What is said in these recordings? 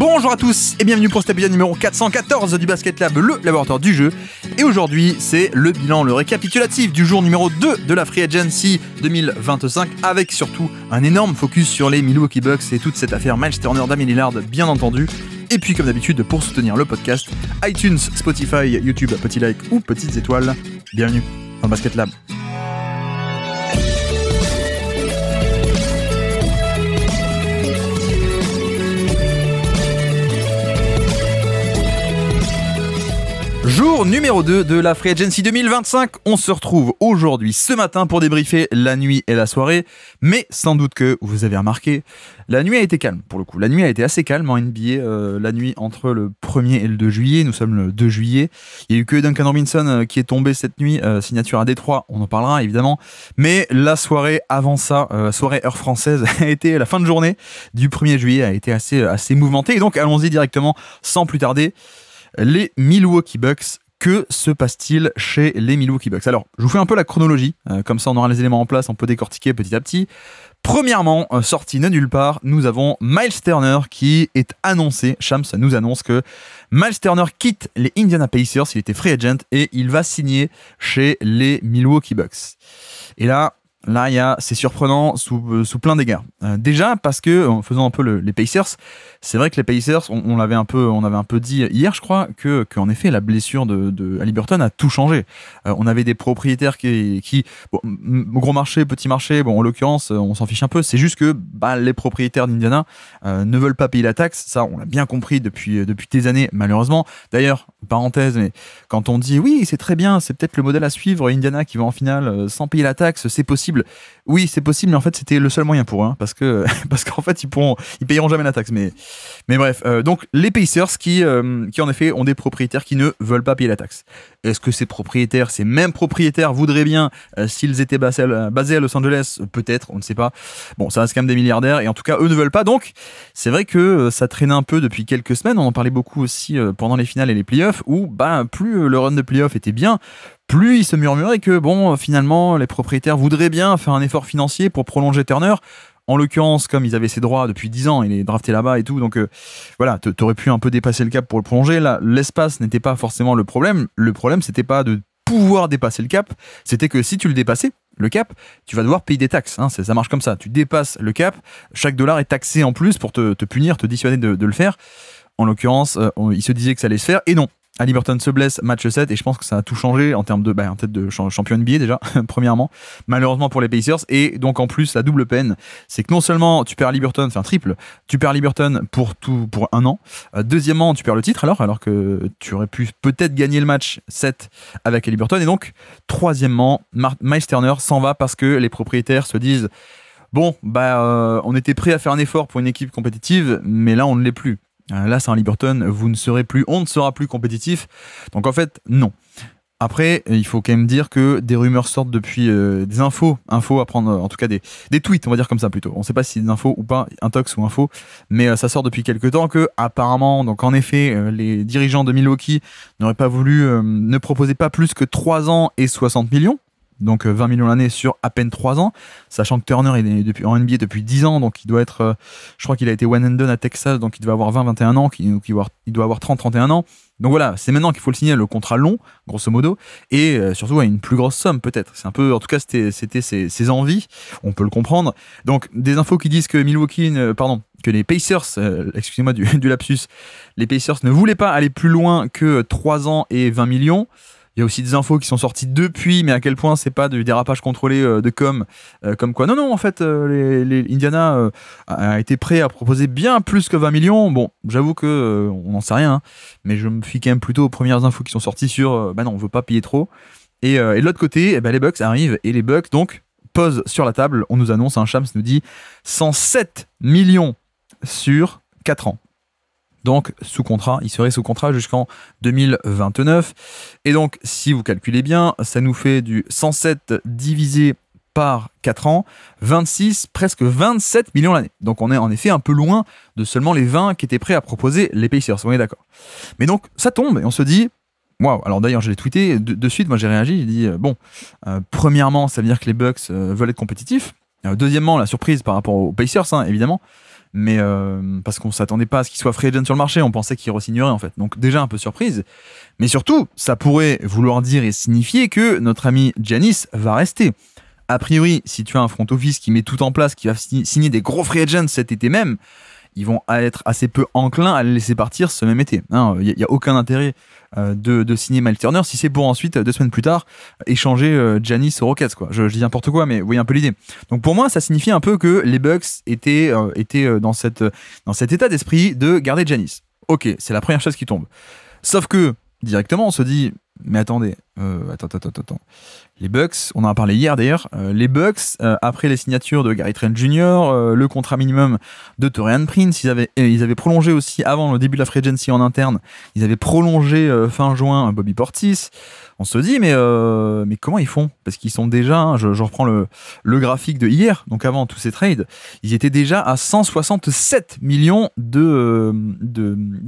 Bonjour à tous et bienvenue pour cet épisode numéro 414 du Basket Lab, le laboratoire du jeu. Et aujourd'hui, c'est le bilan, le récapitulatif du jour numéro 2 de la Free Agency 2025, avec surtout un énorme focus sur les Milwaukee Bucks et toute cette affaire Miles Turner, Damian Lillard, bien entendu. Et puis comme d'habitude, pour soutenir le podcast, iTunes, Spotify, YouTube, petit like ou petites étoiles. Bienvenue dans le Basket Lab. Jour numéro 2 de la Free Agency 2025, on se retrouve aujourd'hui, ce matin, pour débriefer la nuit et la soirée, mais sans doute que vous avez remarqué, la nuit a été calme pour le coup, la nuit a été assez calme en NBA, la nuit entre le 1er et le 2 juillet, nous sommes le 2 juillet, il n'y a eu que Duncan Robinson qui est tombé cette nuit, signature à Détroit, on en parlera évidemment, mais la soirée avant ça, soirée heure française, a été la fin de journée du 1er juillet, a été assez mouvementée, et donc allons-y directement, sans plus tarder. Les Milwaukee Bucks, que se passe-t-il chez les Milwaukee Bucks? Alors, je vous fais un peu la chronologie, comme ça on aura les éléments en place, on peut décortiquer petit à petit. Premièrement, sorti de nulle part, nous avons Miles Turner qui est annoncé, Shams nous annonce que Miles Turner quitte les Indiana Pacers, il était free agent et il va signer chez les Milwaukee Bucks. Et là, c'est surprenant sous plein d'égards. Déjà parce que, en faisant un peu les Pacers, c'est vrai que les Pacers, on avait un peu dit hier, je crois, qu'en effet, la blessure de Haliburton a tout changé. On avait des propriétaires qui bon, gros marché, petit marché, bon, en l'occurrence, on s'en fiche un peu. C'est juste que les propriétaires d'Indiana ne veulent pas payer la taxe. Ça, on l'a bien compris depuis des années, malheureusement. D'ailleurs, parenthèse, mais quand on dit oui, c'est très bien, c'est peut-être le modèle à suivre, Indiana qui va en finale sans payer la taxe, c'est possible. Oui, c'est possible, mais en fait, c'était le seul moyen pour eux, hein, parce qu'en fait, ils payeront jamais la taxe. Mais bref, donc les Pacers qui en effet ont des propriétaires qui ne veulent pas payer la taxe. Est-ce que ces mêmes propriétaires voudraient bien, s'ils étaient basés à Los Angeles, peut-être, on ne sait pas. Bon, ça reste quand même des milliardaires, et en tout cas, eux ne veulent pas. Donc, c'est vrai que ça traînait un peu depuis quelques semaines. On en parlait beaucoup aussi pendant les finales et les playoffs, où plus le run de playoffs était bien, plus il se murmurait que bon, finalement, les propriétaires voudraient bien faire un effort financier pour prolonger Turner. En l'occurrence, comme ils avaient ses droits depuis 10 ans, il est drafté là-bas et tout, donc voilà, t'aurais pu un peu dépasser le cap pour le prolonger. Là, l'espace n'était pas forcément le problème. Le problème, c'était pas de pouvoir dépasser le cap, c'était que si tu le dépassais, le cap, tu vas devoir payer des taxes. Hein, ça marche comme ça. Tu dépasses le cap, chaque dollar est taxé en plus pour te punir, te dissuader de le faire. En l'occurrence, il se disait que ça allait se faire, et non. Haliburton se blesse, match 7, et je pense que ça a tout changé en termes de champion NBA déjà, premièrement, malheureusement pour les Pacers, et donc en plus la double peine, c'est que non seulement tu perds Haliburton, enfin triple, tu perds Haliburton pour un an, deuxièmement tu perds le titre alors que tu aurais pu peut-être gagner le match 7 avec Haliburton, et donc troisièmement, Miles Turner s'en va parce que les propriétaires se disent bon, on était prêt à faire un effort pour une équipe compétitive, mais là on ne l'est plus. Là, c'est un Haliburton, on ne sera plus compétitif. Donc en fait, non. Après, il faut quand même dire que des rumeurs sortent depuis des infos à prendre, en tout cas des tweets, on va dire comme ça plutôt. On ne sait pas si c'est des infos ou pas, intox ou info, mais ça sort depuis quelques temps que apparemment, donc en effet, les dirigeants de Milwaukee n'auraient pas voulu, ne proposer pas plus que 3 ans et 60 millions. Donc 20 millions l'année sur à peine 3 ans, sachant que Turner est en NBA depuis 10 ans, donc il doit être, je crois qu'il a été one and done à Texas, donc il devait avoir 20-21 ans, il doit avoir 30-31 ans. Donc voilà, c'est maintenant qu'il faut le signer, le contrat long, grosso modo, et surtout à une plus grosse somme peut-être. C'est un peu, en tout cas c'était ses envies, on peut le comprendre. Donc des infos qui disent que que les Pacers, excusez-moi du lapsus, les Pacers ne voulaient pas aller plus loin que 3 ans et 20 millions. Il y a aussi des infos qui sont sorties depuis, mais à quel point c'est pas du dérapage contrôlé de comme quoi. Non, en fait, les Indiana a été prêt à proposer bien plus que 20 millions. Bon, j'avoue que on n'en sait rien, hein, mais je me fie quand même plutôt aux premières infos qui sont sorties sur non, on veut pas payer trop. Et de l'autre côté, les Bucks arrivent, et les Bucks, donc, posent sur la table, on nous annonce, Shams nous dit 107 millions sur 4 ans. Donc, il serait sous contrat jusqu'en 2029. Et donc, si vous calculez bien, ça nous fait du 107 divisé par 4 ans, 26, presque 27 millions l'année. Donc, on est en effet un peu loin de seulement les 20 qui étaient prêts à proposer les Pacers. On est d'accord. Mais donc, ça tombe et on se dit, waouh. Alors d'ailleurs, je l'ai tweeté de suite, moi j'ai réagi, j'ai dit, premièrement, ça veut dire que les Bucks veulent être compétitifs. Deuxièmement, la surprise par rapport aux Pacers, évidemment. mais parce qu'on s'attendait pas à ce qu'il soit free agent sur le marché, on pensait qu'il re-signerait en fait. Donc déjà un peu surprise, mais surtout ça pourrait vouloir dire et signifier que notre ami Giannis va rester. A priori, si tu as un front office qui met tout en place, qui va signer des gros free agents cet été même, ils vont être assez peu enclins à le laisser partir ce même été. Il n'y a aucun intérêt de signer Miles Turner si c'est pour ensuite, 2 semaines plus tard, échanger Giannis aux Rockets, quoi. Je dis n'importe quoi, mais vous voyez un peu l'idée. Donc pour moi, ça signifie un peu que les Bucks étaient dans cet état d'esprit de garder Giannis. Ok, c'est la première chose qui tombe. Sauf que, directement, on se dit, mais attendez, attends. Les Bucks, on en a parlé hier d'ailleurs, les Bucks, après les signatures de Gary Trent Jr., le contrat minimum de Taurean Prince, ils avaient prolongé aussi avant le début de la free agency en interne, ils avaient prolongé fin juin Bobby Portis. On se dit, mais comment ils font? Parce qu'ils sont déjà, je reprends le graphique de hier, donc avant tous ces trades, ils étaient déjà à 167 millions de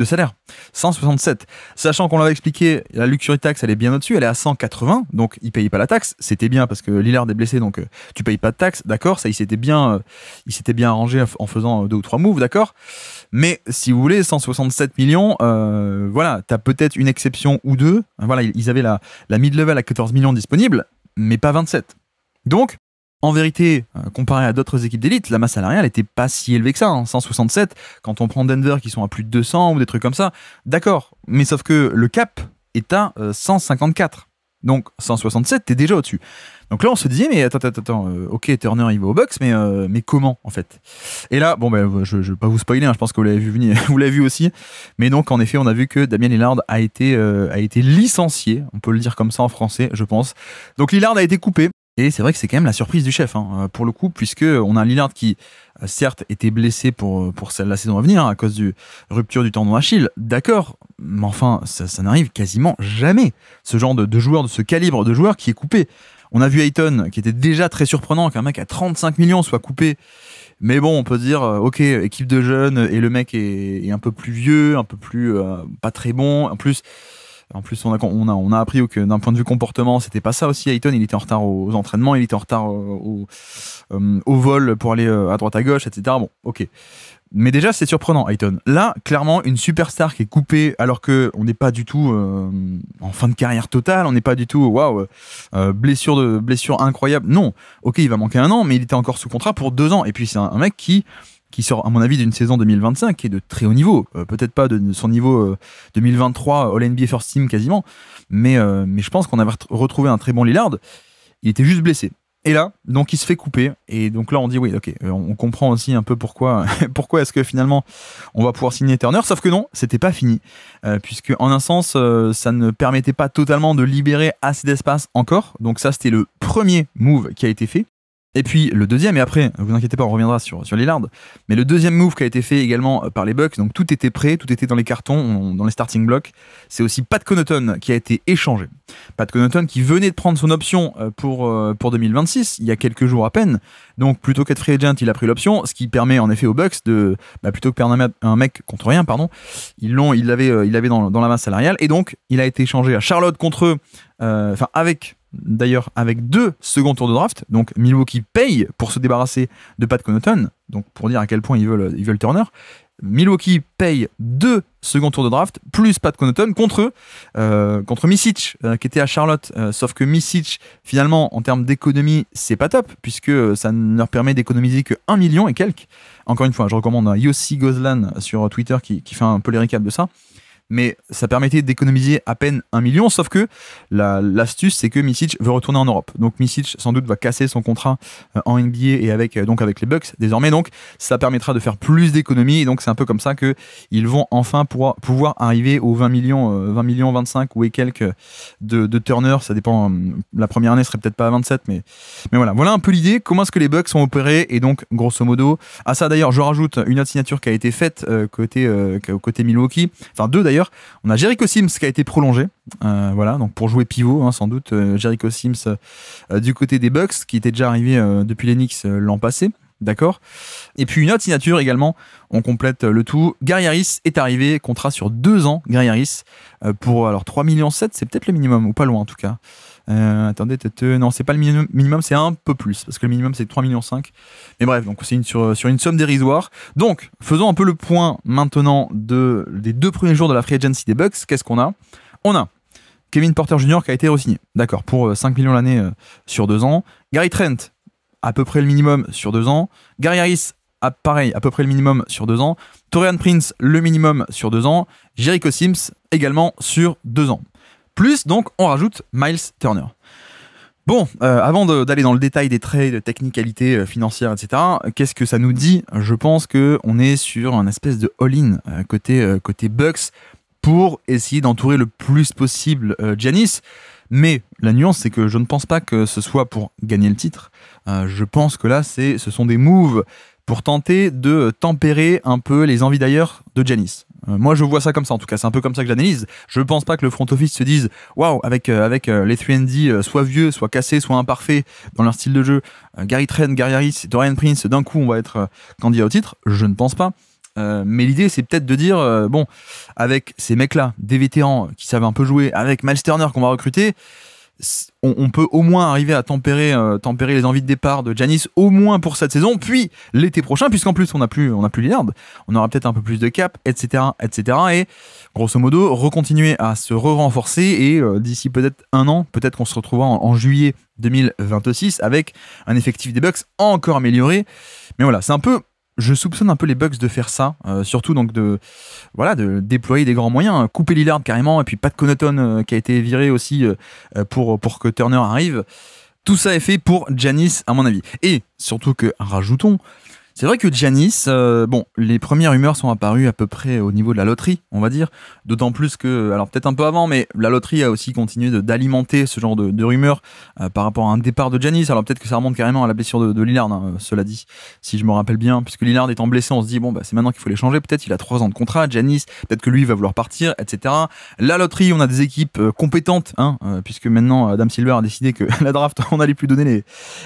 salaire. 167. Sachant qu'on l'avait expliqué, la luxury tax, elle est bien au-dessus, elle est à 180, donc ils payaient pas la taxe. C'était bien parce que Lillard est blessé, donc tu payes pas de taxe, d'accord? Ça, il s'était bien arrangé en faisant 2 ou 3 moves, d'accord? Mais si vous voulez, 167 millions, voilà, t'as peut-être une exception ou deux. Voilà, ils avaient la mid-level à 14 millions disponible, mais pas 27. Donc, en vérité, comparé à d'autres équipes d'élite, la masse salariale n'était pas si élevée que ça. 167, quand on prend Denver qui sont à plus de 200 ou des trucs comme ça, d'accord. Mais sauf que le cap est à 154. Donc 167, t'es déjà au-dessus. Donc là, on se disait, mais attends, ok, Turner, il va au Bucks, mais comment, en fait? Et là, je vais pas vous spoiler, je pense que vous l'avez vu venir, vous l'avez vu aussi. Mais donc, en effet, on a vu que Damian Lillard a été licencié, on peut le dire comme ça en français, je pense. Donc Lillard a été coupé. Et c'est vrai que c'est quand même la surprise du chef, pour le coup, puisque on a un Lillard qui, certes, était blessé pour la saison à venir, à cause du rupture du tendon d'Achille, d'accord, mais enfin, ça n'arrive quasiment jamais, ce genre de joueur, de ce calibre de joueur qui est coupé. On a vu Ayton, qui était déjà très surprenant, qu'un mec à 35 millions soit coupé. Mais bon, on peut dire, ok, équipe de jeunes, et le mec est un peu plus vieux, un peu plus pas très bon. En plus, on a appris que d'un point de vue comportement, c'était pas ça aussi. Ayton, il était en retard aux entraînements, il était en retard au vol pour aller à droite à gauche, etc. Bon, ok. Mais déjà, c'est surprenant, Ayton. Là, clairement, une superstar qui est coupée alors qu'on n'est pas du tout en fin de carrière totale, on n'est pas du tout, waouh, blessure incroyable. Non, ok, il va manquer 1 an, mais il était encore sous contrat pour 2 ans. Et puis, c'est un mec qui sort, à mon avis, d'une saison 2025 qui est de très haut niveau. Peut-être pas de son niveau 2023 All-NBA First Team quasiment, mais je pense qu'on avait retrouvé un très bon Lillard. Il était juste blessé. Et là, donc il se fait couper. Et donc là, on dit oui, ok, on comprend aussi un peu pourquoi est-ce que finalement on va pouvoir signer Turner. Sauf que non, c'était pas fini. Puisque en un sens, ça ne permettait pas totalement de libérer assez d'espace encore. Donc ça, c'était le premier move qui a été fait. Et puis le deuxième, et après, vous inquiétez pas, on reviendra sur Lillard, mais le deuxième move qui a été fait également par les Bucks, donc tout était prêt, tout était dans les cartons, dans les starting blocks, c'est aussi Pat Connaughton qui a été échangé. Pat Connaughton qui venait de prendre son option pour 2026, il y a quelques jours à peine, donc plutôt qu'être free agent, il a pris l'option, ce qui permet en effet aux Bucks de, plutôt que perdre un mec contre rien, pardon, il l'avait dans la masse salariale, et donc il a été échangé à Charlotte contre avec 2 seconds tours de draft, donc Milwaukee paye pour se débarrasser de Pat Connaughton, donc pour dire à quel point ils veulent Turner. Milwaukee paye 2 seconds tours de draft plus Pat Connaughton contre Micic qui était à Charlotte, sauf que Micic finalement en termes d'économie c'est pas top puisque ça ne leur permet d'économiser que 1 million et quelques. Encore une fois, je recommande à Yossi Gozlan sur Twitter qui fait un peu les récaps de ça. Mais ça permettait d'économiser à peine 1 million, sauf que l'astuce, c'est que Micic veut retourner en Europe. Donc Micic, sans doute, va casser son contrat en NBA et avec les Bucks désormais. Donc ça permettra de faire plus d'économies. Et donc c'est un peu comme ça qu'ils vont enfin pouvoir arriver aux 20 millions, 25 ou et quelques de Turner. Ça dépend. La première année serait peut-être pas à 27, mais voilà. Voilà un peu l'idée. Comment est-ce que les Bucks sont opérés? Et donc, grosso modo, à ça d'ailleurs, je rajoute une autre signature qui a été faite côté Milwaukee. Enfin, 2 d'ailleurs. On a Jericho Sims qui a été prolongé, voilà, donc pour jouer pivot, sans doute. Jericho Sims du côté des Bucks, qui était déjà arrivé depuis les Knicks l'an passé, d'accord. Et puis une autre signature également, on complète le tout. Gary Harris est arrivé, contrat sur 2 ans, Gary Harris, pour alors 3,7 millions, c'est peut-être le minimum, ou pas loin en tout cas. Attendez, non, c'est pas le minimum, c'est un peu plus, parce que le minimum c'est 3,5 millions. Mais bref, donc c'est sur une somme dérisoire. Donc, faisons un peu le point maintenant des 2 premiers jours de la free agency des Bucks. Qu'est-ce qu'on a ? On a Kevin Porter Jr. qui a été re-signé, d'accord, pour 5 millions l'année sur 2 ans. Gary Trent, à peu près le minimum sur 2 ans. Gary Harris, pareil, à peu près le minimum sur 2 ans. Taurean Prince, le minimum sur 2 ans. Jericho Sims, également sur 2 ans. Plus, donc, on rajoute Miles Turner. Bon, avant d'aller dans le détail des trades, de technicalités financières, etc., qu'est-ce que ça nous dit ? Je pense qu'on est sur un espèce de all-in côté Bucks pour essayer d'entourer le plus possible Giannis. Mais la nuance, c'est que je ne pense pas que ce soit pour gagner le titre. Je pense que là, ce sont des moves pour tenter de tempérer un peu les envies d'ailleurs de Giannis. Moi, je vois ça comme ça, en tout cas, c'est un peu comme ça que j'analyse. Je pense pas que le front office se dise waouh, avec les 3&D soit vieux, soit cassés, soit imparfaits dans leur style de jeu, Gary Trent, Gary Harris, Taurean Prince, d'un coup, on va être candidat au titre. Je ne pense pas. Mais l'idée, c'est peut-être de dire bon, avec ces mecs-là, des vétérans qui savent un peu jouer, avec Miles Turner qu'on va recruter, on peut au moins arriver à tempérer les envies de départ de Giannis, au moins pour cette saison, puis l'été prochain, puisqu'en plus on n'a plus Lillard, on aura peut-être un peu plus de cap, etc., et grosso modo recontinuer à se renforcer, et d'ici peut-être un an, peut-être qu'on se retrouvera en juillet 2026 avec un effectif des Bucks encore amélioré. Mais voilà, c'est un peu... Je soupçonne un peu les Bucks de faire ça, surtout donc de déployer des grands moyens, couper Lillard carrément, et puis Pat Connaughton qui a été viré aussi pour que Turner arrive. Tout ça est fait pour Giannis, à mon avis. Et surtout que, rajoutons, c'est vrai que Giannis, les premières rumeurs sont apparues à peu près au niveau de la loterie, on va dire. D'autant plus que, alors peut-être un peu avant, mais la loterie a aussi continué d'alimenter ce genre de rumeurs par rapport à un départ de Giannis. Alors peut-être que ça remonte carrément à la blessure de Lillard, cela dit, si je me rappelle bien. Puisque Lillard étant blessé, on se dit, c'est maintenant qu'il faut l'échanger. Peut-être il a 3 ans de contrat, Giannis, peut-être que lui va vouloir partir, etc. La loterie, on a des équipes compétentes, puisque maintenant Adam Silver a décidé que la draft, on n'allait plus donner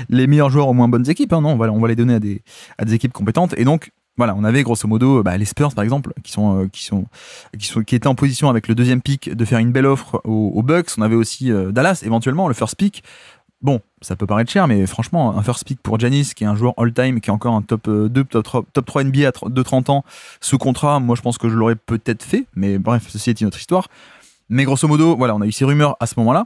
les meilleurs joueurs aux moins bonnes équipes. Non, on va les donner à des équipes compétentes. Et donc voilà, on avait grosso modo les Spurs par exemple qui étaient en position avec le 2e pick de faire une belle offre aux Bucks. On avait aussi Dallas éventuellement, le first pick. Bon, ça peut paraître cher, mais franchement, un first pick pour Giannis, qui est un joueur all-time, qui est encore un top 2, top 3 NBA de 30 ans, sous contrat, moi je pense que je l'aurais peut-être fait, mais bref, ceci est une autre histoire. Mais grosso modo, voilà, on a eu ces rumeurs à ce moment-là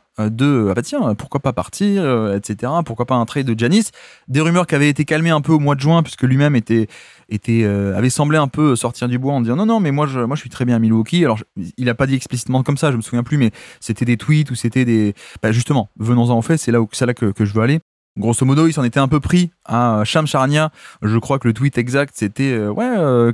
tiens, pourquoi pas partir, etc. Pourquoi pas un trade de Giannis. Des rumeurs qui avaient été calmées un peu au mois de juin, puisque lui-même avait semblé un peu sortir du bois en disant non, mais moi je suis très bien à Milwaukee. Alors il a pas dit explicitement comme ça, je me souviens plus, mais c'était des tweets ou c'était des... justement, venons-en en fait, c'est là que je veux aller. Grosso modo, il s'en était un peu pris à Shams Charania. Je crois que le tweet exact, c'était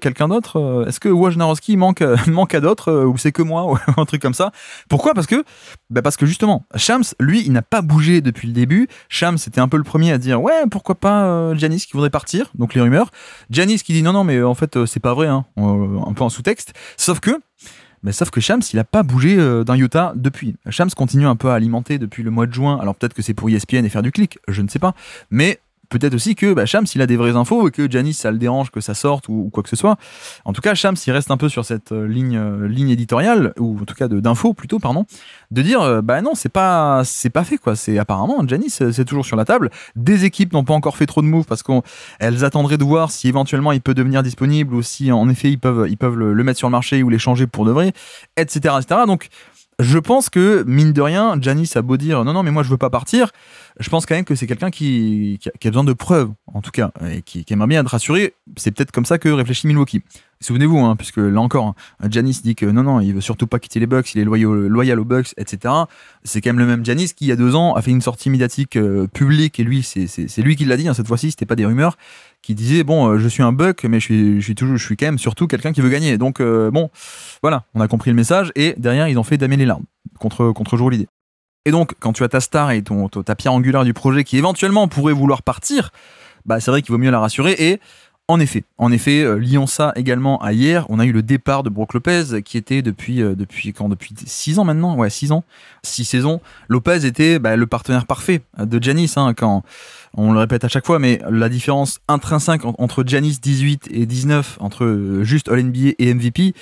quelqu'un d'autre. Est-ce que Wojnarowski manque à d'autres ou c'est que moi ou un truc comme ça. Pourquoi ? Parce que justement, Shams, lui, il n'a pas bougé depuis le début. Shams, c'était un peu le premier à dire pourquoi pas Giannis qui voudrait partir. Donc les rumeurs. Giannis qui dit non, mais en fait c'est pas vrai. Un peu en sous-texte. Sauf que Shams, il n'a pas bougé d'un iota depuis. Shams continue un peu à alimenter depuis le mois de juin. Alors peut-être que c'est pour ESPN et faire du clic, je ne sais pas. Mais peut-être aussi que Shams, il a des vraies infos et que Giannis, ça le dérange que ça sorte ou quoi que ce soit. En tout cas, Shams, il reste un peu sur cette ligne éditoriale, ou en tout cas d'infos plutôt, pardon, de dire non, c'est pas fait quoi. C'est apparemment Giannis, c'est toujours sur la table. Des équipes n'ont pas encore fait trop de moves parce qu'elles attendraient de voir si éventuellement il peut devenir disponible ou si en effet ils peuvent le mettre sur le marché ou l'échanger pour de vrai, etc. Donc je pense que, mine de rien, Giannis a beau dire non, mais moi je veux pas partir, je pense quand même que c'est quelqu'un qui a besoin de preuves, en tout cas, et qui aimerait bien être rassuré. C'est peut-être comme ça que réfléchit Milwaukee. Souvenez-vous, puisque là encore, Giannis dit que non, il veut surtout pas quitter les Bucks, il est loyal aux Bucks, etc. C'est quand même le même Giannis qui, il y a 2 ans, a fait une sortie médiatique publique, et lui, c'est lui qui l'a dit, cette fois-ci, c'était pas des rumeurs, qui disait je suis un Buck, mais je suis quand même surtout quelqu'un qui veut gagner. Donc voilà, on a compris le message, et derrière ils ont fait Damian Lillard contre Joe Holiday. Et donc quand tu as ta star et ta pierre angulaire du projet qui éventuellement pourrait vouloir partir, c'est vrai qu'il vaut mieux la rassurer. Et En effet, lions ça également à hier, on a eu le départ de Brook Lopez qui était depuis 6 ans maintenant, 6 ans, 6 saisons. Lopez était le partenaire parfait de Giannis, quand on le répète à chaque fois, mais la différence intrinsèque entre Giannis 18 et 19, entre juste All-NBA et MVP,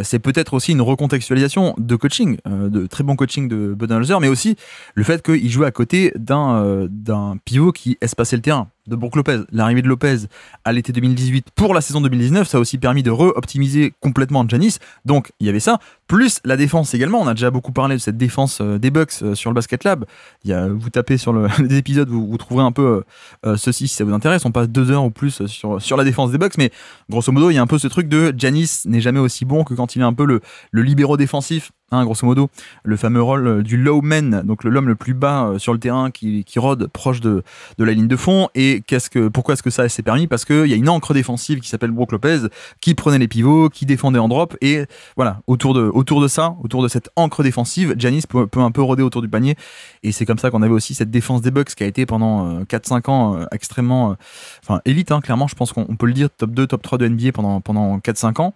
c'est peut-être aussi une recontextualisation de coaching, de très bon coaching de Budenholzer, mais aussi le fait qu'il jouait à côté d'un pivot qui espaçait le terrain, de Brook Lopez. L'arrivée de Lopez à l'été 2018 pour la saison 2019, ça a aussi permis de re-optimiser complètement Giannis. Donc il y avait ça, plus la défense également. On a déjà beaucoup parlé de cette défense des Bucks sur le Basket Lab. Vous tapez sur les épisodes, vous trouverez un peu ceci si ça vous intéresse. On passe 2 heures ou plus sur la défense des Bucks, mais grosso modo, il y a un peu ce truc de Giannis n'est jamais aussi bon que quand il est un peu le libéraux défensif. Grosso modo, le fameux rôle du low man, donc l'homme le plus bas sur le terrain qui rôde proche de la ligne de fond. Et pourquoi est-ce que ça s'est permis? Parce qu'il y a une ancre défensive qui s'appelle Brook Lopez, qui prenait les pivots, qui défendait en drop, et voilà, autour de cette ancre défensive, Giannis peut un peu rôder autour du panier. Et c'est comme ça qu'on avait aussi cette défense des Bucks qui a été pendant 4-5 ans extrêmement élite, clairement, je pense qu'on peut le dire, top 2, top 3 de NBA pendant 4-5 ans.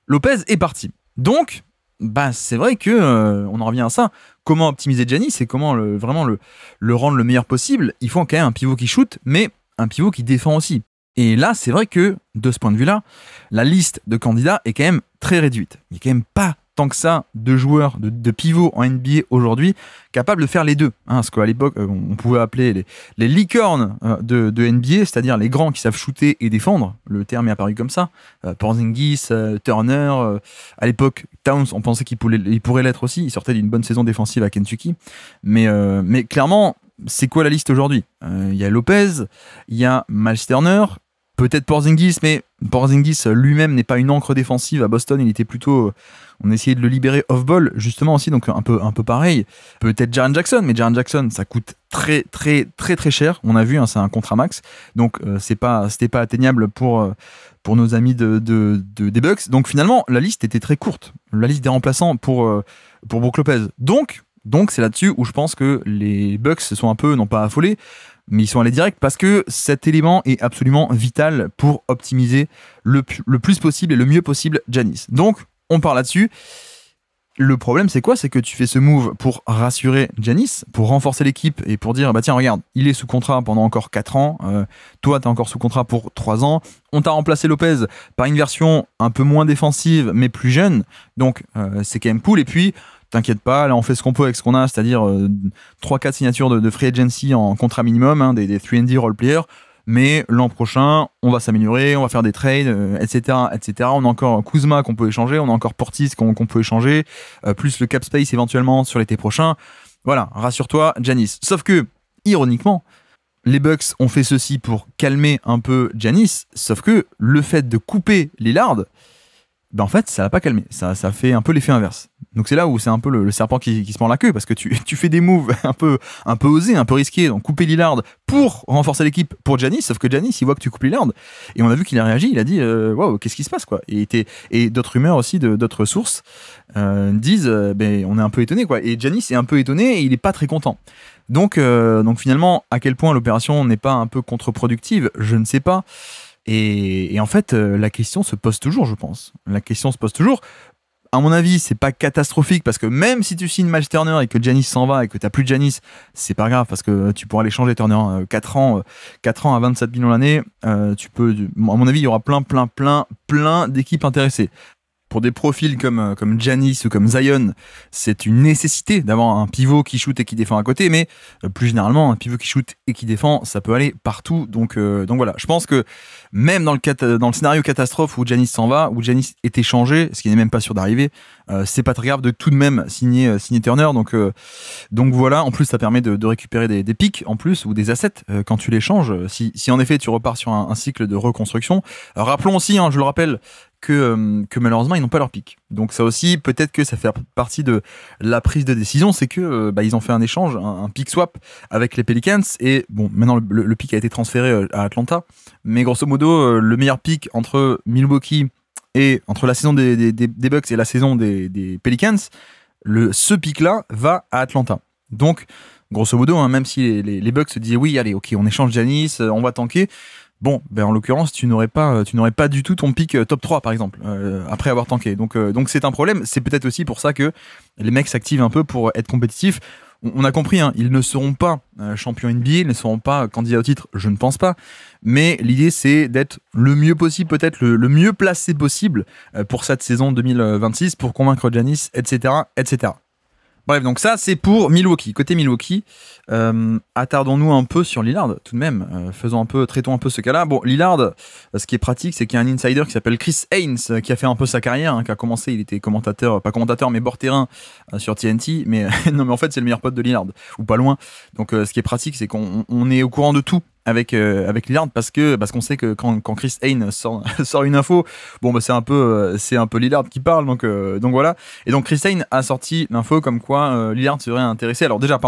Lopez est parti. Donc c'est vrai que on en revient à ça. Comment optimiser Giannis et comment vraiment le rendre le meilleur possible? Il faut quand même un pivot qui shoot, mais un pivot qui défend aussi. Et là, c'est vrai que de ce point de vue-là, la liste de candidats est quand même très réduite. Il n'y a quand même pas tant que ça de joueurs, de pivots en NBA aujourd'hui capables de faire les deux. Ce qu'à l'époque, on pouvait appeler les licornes de NBA, c'est-à-dire les grands qui savent shooter et défendre. Le terme est apparu comme ça. Porzingis, Turner, à l'époque, Towns, on pensait qu'il pourrait l'être aussi. Il sortait d'une bonne saison défensive à Kentucky. Mais clairement, c'est quoi la liste aujourd'hui? Il y a Lopez, il y a Miles Turner, peut-être Porzingis, mais Porzingis lui-même n'est pas une ancre défensive à Boston. Il était plutôt... on essayait de le libérer off-ball, justement aussi, donc un peu pareil. Peut-être Jaren Jackson, mais Jaren Jackson, ça coûte très, très, très, très cher. On a vu, c'est un contrat max. Donc, c'était pas atteignable pour nos amis des Bucks. Donc, finalement, la liste était très courte. La liste des remplaçants pour Brook Lopez. Donc, c'est là-dessus où je pense que les Bucks se sont un peu, non pas affolés, mais ils sont allés direct parce que cet élément est absolument vital pour optimiser le plus possible et le mieux possible Giannis. Donc, on part là-dessus. Le problème, c'est quoi? C'est que tu fais ce move pour rassurer Giannis, pour renforcer l'équipe et pour dire, tiens, regarde, il est sous contrat pendant encore 4 ans, toi, t'es encore sous contrat pour 3 ans, on t'a remplacé Lopez par une version un peu moins défensive, mais plus jeune, donc c'est quand même cool. Et puis, t'inquiète pas, là on fait ce qu'on peut avec ce qu'on a, c'est-à-dire 3-4 signatures de free agency en contrat minimum, des 3&D role players, mais l'an prochain on va s'améliorer, on va faire des trades, etc. On a encore Kuzma qu'on peut échanger, on a encore Portis qu'on peut échanger, plus le cap space éventuellement sur l'été prochain. Voilà, rassure-toi Giannis. Sauf que, ironiquement, les Bucks ont fait ceci pour calmer un peu Giannis, sauf que le fait de couper Lillard, en fait, ça l'a pas calmé. Ça fait un peu l'effet inverse. Donc c'est là où c'est un peu le serpent qui se mord la queue, parce que tu fais des moves un peu osés, un peu risqués, donc couper Lillard pour renforcer l'équipe pour Giannis, sauf que Giannis, il voit que tu coupes Lillard, et on a vu qu'il a réagi, il a dit waouh, qu'est-ce qui se passe, quoi. Et d'autres rumeurs aussi, d'autres sources disent on est un peu étonné, quoi. Et Giannis est un peu étonné et il est pas très content. Donc finalement, à quel point l'opération n'est pas un peu contre-productive, je ne sais pas. Et en fait, la question se pose toujours, je pense. La question se pose toujours. À mon avis, c'est pas catastrophique parce que même si tu signes Miles Turner et que Giannis s'en va et que t'as plus de Giannis, c'est pas grave parce que tu pourras l'échanger Turner 4 ans à 27 millions l'année. À mon avis, il y aura plein d'équipes intéressées. Pour des profils comme Giannis ou comme Zion, c'est une nécessité d'avoir un pivot qui shoot et qui défend à côté, mais plus généralement, un pivot qui shoot et qui défend, ça peut aller partout. Donc voilà, je pense que même dans le scénario catastrophe où Giannis s'en va, où Giannis est échangé, ce qui n'est même pas sûr d'arriver, c'est pas très grave de tout de même signer Turner. Donc voilà, en plus ça permet de récupérer des pics en plus ou des assets quand tu les changes. Si en effet tu repars sur un cycle de reconstruction. Rappelons aussi, je le rappelle, que malheureusement ils n'ont pas leur pic. Donc ça aussi, peut-être que ça fait partie de la prise de décision, c'est que ils ont fait un échange, un pick swap avec les Pelicans, et bon, maintenant le pick a été transféré à Atlanta, mais grosso modo le meilleur pick entre Milwaukee et entre la saison des Bucks et la saison des Pelicans, ce pick là va à Atlanta. Donc grosso modo, même si les Bucks se disaient oui, allez, ok, on échange Giannis, on va tanker, Bon, ben en l'occurrence, tu n'aurais pas du tout ton pick top 3 par exemple, après avoir tanké. Donc c'est un problème. C'est peut-être aussi pour ça que les mecs s'activent un peu pour être compétitifs. On a compris, hein, ils ne seront pas champions NBA, ils ne seront pas candidats au titre, je ne pense pas. Mais l'idée, c'est d'être le mieux possible, peut-être le mieux placé possible pour cette saison 2026, pour convaincre Giannis, etc., etc. Bref, donc ça, c'est pour Milwaukee. Côté Milwaukee, attardons-nous un peu sur Lillard, tout de même. Traitons un peu ce cas-là. Bon, Lillard, ce qui est pratique, c'est qu'il y a un insider qui s'appelle Chris Haynes, qui a fait un peu sa carrière, hein, qui a commencé, il était pas commentateur, mais bord-terrain sur TNT. Mais non, mais en fait, c'est le meilleur pote de Lillard, ou pas loin. Donc, ce qui est pratique, c'est qu'on est au courant de tout avec Lillard parce qu'on sait que quand Chris Haynes sort une info, bon bah c'est un peu Lillard qui parle, donc voilà. Et donc Chris Haynes a sorti l'info comme quoi Lillard serait intéressé. Alors déjà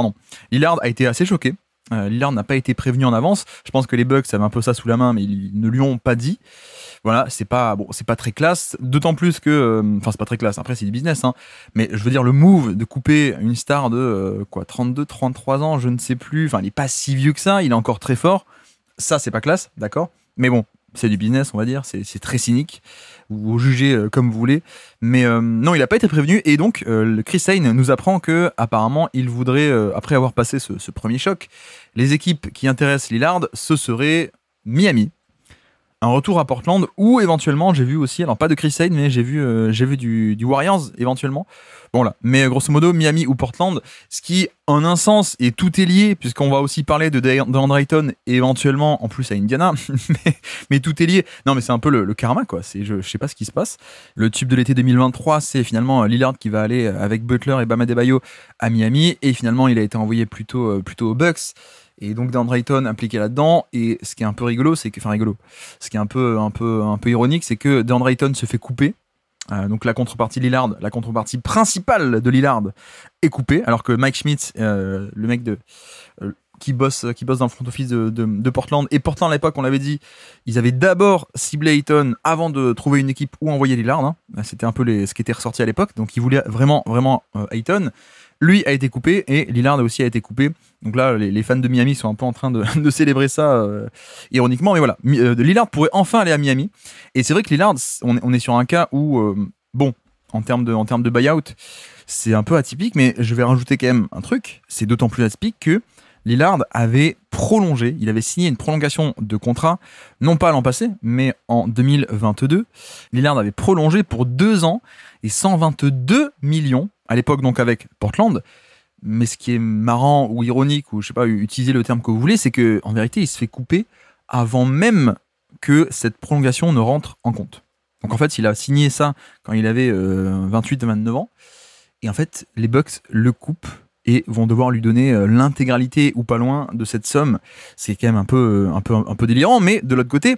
Lillard a été assez choqué. Lillard n'a pas été prévenu en avance. Je pense que les Bucks avaient un peu ça sous la main, mais ils ne lui ont pas dit. Voilà, c'est pas très classe, d'autant plus que c'est pas très classe. Après c'est du business, hein. Mais je veux dire le move de couper une star de 32, 33 ans, je ne sais plus. Enfin, il est pas si vieux que ça, il est encore très fort. Ça c'est pas classe, d'accord. Mais bon, c'est du business, on va dire. C'est très cynique. Vous jugez comme vous voulez. Mais non, il a pas été prévenu. Et donc Chris Haynes nous apprend que apparemment il voudrait, après avoir passé ce premier choc, les équipes qui intéressent Lillard, ce serait Miami. Un retour à Portland ou éventuellement j'ai vu aussi, alors pas de Chris Haynes, mais j'ai vu du Warriors éventuellement. Bon là, mais grosso modo Miami ou Portland, ce qui en un sens et tout est lié puisqu'on va aussi parler de DeAndre Ayton et éventuellement en plus à Indiana, mais tout est lié. Non mais c'est un peu le karma quoi. Je sais pas ce qui se passe. Le tube de l'été 2023, c'est finalement Lillard qui va aller avec Butler et Bam Adebayo à Miami et finalement il a été envoyé plutôt aux Bucks. Et donc DeAndre Ayton impliqué là-dedans. Et ce qui est un peu rigolo, ce qui est un peu ironique, c'est que DeAndre Ayton se fait couper. Donc la contrepartie principale de Lillard est coupée, alors que Mike Schmidt, le mec qui bosse dans le front office de Portland, et Portland à l'époque, on l'avait dit, ils avaient d'abord ciblé Ayton avant de trouver une équipe où envoyer Lillard. Hein. C'était un peu ce qui était ressorti à l'époque. Donc ils voulaient vraiment Ayton. Lui a été coupé et Lillard aussi a été coupé. Donc là, les fans de Miami sont un peu en train de célébrer ça ironiquement. Mais voilà, Lillard pourrait enfin aller à Miami. Et c'est vrai que Lillard, on est sur un cas où, en termes de buyout, c'est un peu atypique. Mais je vais rajouter quand même un truc. C'est d'autant plus atypique que Lillard avait prolongé. Il avait signé une prolongation de contrat, non pas l'an passé, mais en 2022. Lillard avait prolongé pour 2 ans et 122 millions. À l'époque, donc, avec Portland. Mais ce qui est marrant ou ironique, ou je sais pas, utilisez le terme que vous voulez, c'est qu'en vérité, il se fait couper avant même que cette prolongation ne rentre en compte. Donc en fait, il a signé ça quand il avait 28-29 ans. Et en fait, les Bucks le coupent et vont devoir lui donner l'intégralité ou pas loin de cette somme. C'est quand même un peu délirant, mais de l'autre côté,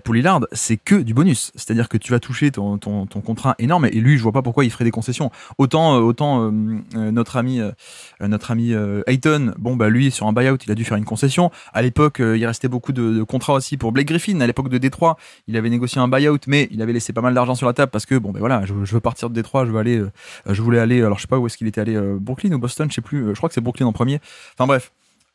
pour Lillard, c'est que du bonus. C'est-à-dire que tu vas toucher ton contrat énorme et lui, je vois pas pourquoi il ferait des concessions. Autant notre ami Ayton, lui, sur un buyout, il a dû faire une concession. À l'époque, il restait beaucoup de contrats aussi pour Blake Griffin. À l'époque de Détroit, il avait négocié un buyout, mais il avait laissé pas mal d'argent sur la table parce que, je veux partir de Détroit, je voulais aller, alors je sais pas où est-ce qu'il était allé, Brooklyn ou Boston, je sais plus, je crois que c'est Brooklyn en premier. Enfin bref,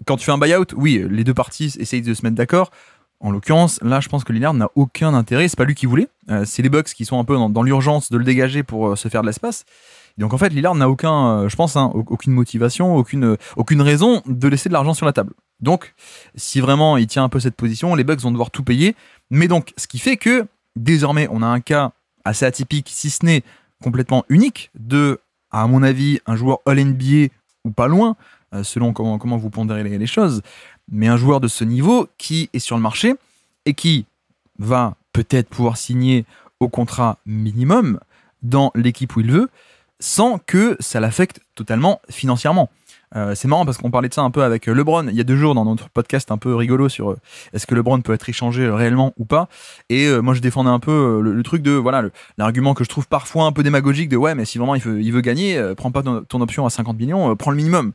quand tu fais un buyout, oui, les deux parties essayent de se mettre d'accord. En l'occurrence, là, je pense que Lillard n'a aucun intérêt. C'est pas lui qui voulait. C'est les Bucks qui sont un peu dans l'urgence de le dégager pour se faire de l'espace. Et donc, en fait, Lillard n'a aucune motivation, aucune raison de laisser de l'argent sur la table. Donc, si vraiment il tient un peu cette position, les Bucks vont devoir tout payer. Mais donc, ce qui fait que, désormais, on a un cas assez atypique, si ce n'est complètement unique, de, à mon avis, un joueur All-NBA ou pas loin, selon comment vous pondérez les choses, mais un joueur de ce niveau qui est sur le marché et qui va peut-être pouvoir signer au contrat minimum dans l'équipe où il veut, sans que ça l'affecte totalement financièrement. C'est marrant parce qu'on parlait de ça un peu avec LeBron il y a 2 jours dans notre podcast un peu rigolo sur est-ce que LeBron peut être échangé réellement ou pas. Et moi je défendais un peu le truc de l'argument que je trouve parfois un peu démagogique de ouais mais si vraiment il veut gagner, prends pas ton option à 50 millions, prends le minimum.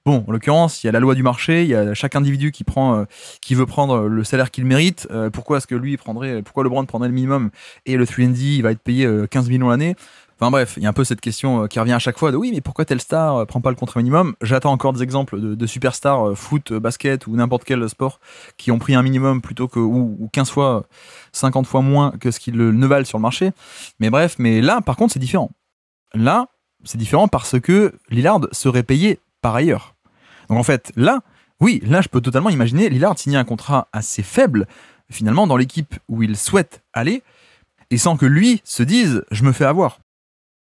Bon, en l'occurrence, il y a la loi du marché, il y a chaque individu qui veut prendre le salaire qu'il mérite. Pourquoi est-ce que pourquoi LeBron prendrait le minimum et le 3&D, il va être payé 15 millions l'année? Enfin bref, il y a un peu cette question qui revient à chaque fois de oui, mais pourquoi telle star prend pas le contrat minimum? J'attends encore des exemples de superstars foot, basket ou n'importe quel sport qui ont pris un minimum plutôt que ou 15 fois, 50 fois moins que ce qu'ils ne valent sur le marché. Mais bref, mais là par contre c'est différent. Là, c'est différent parce que Lillard serait payé par ailleurs. Donc en fait, là, oui, là je peux totalement imaginer Lillard signer un contrat assez faible finalement dans l'équipe où il souhaite aller et sans que lui se dise je me fais avoir.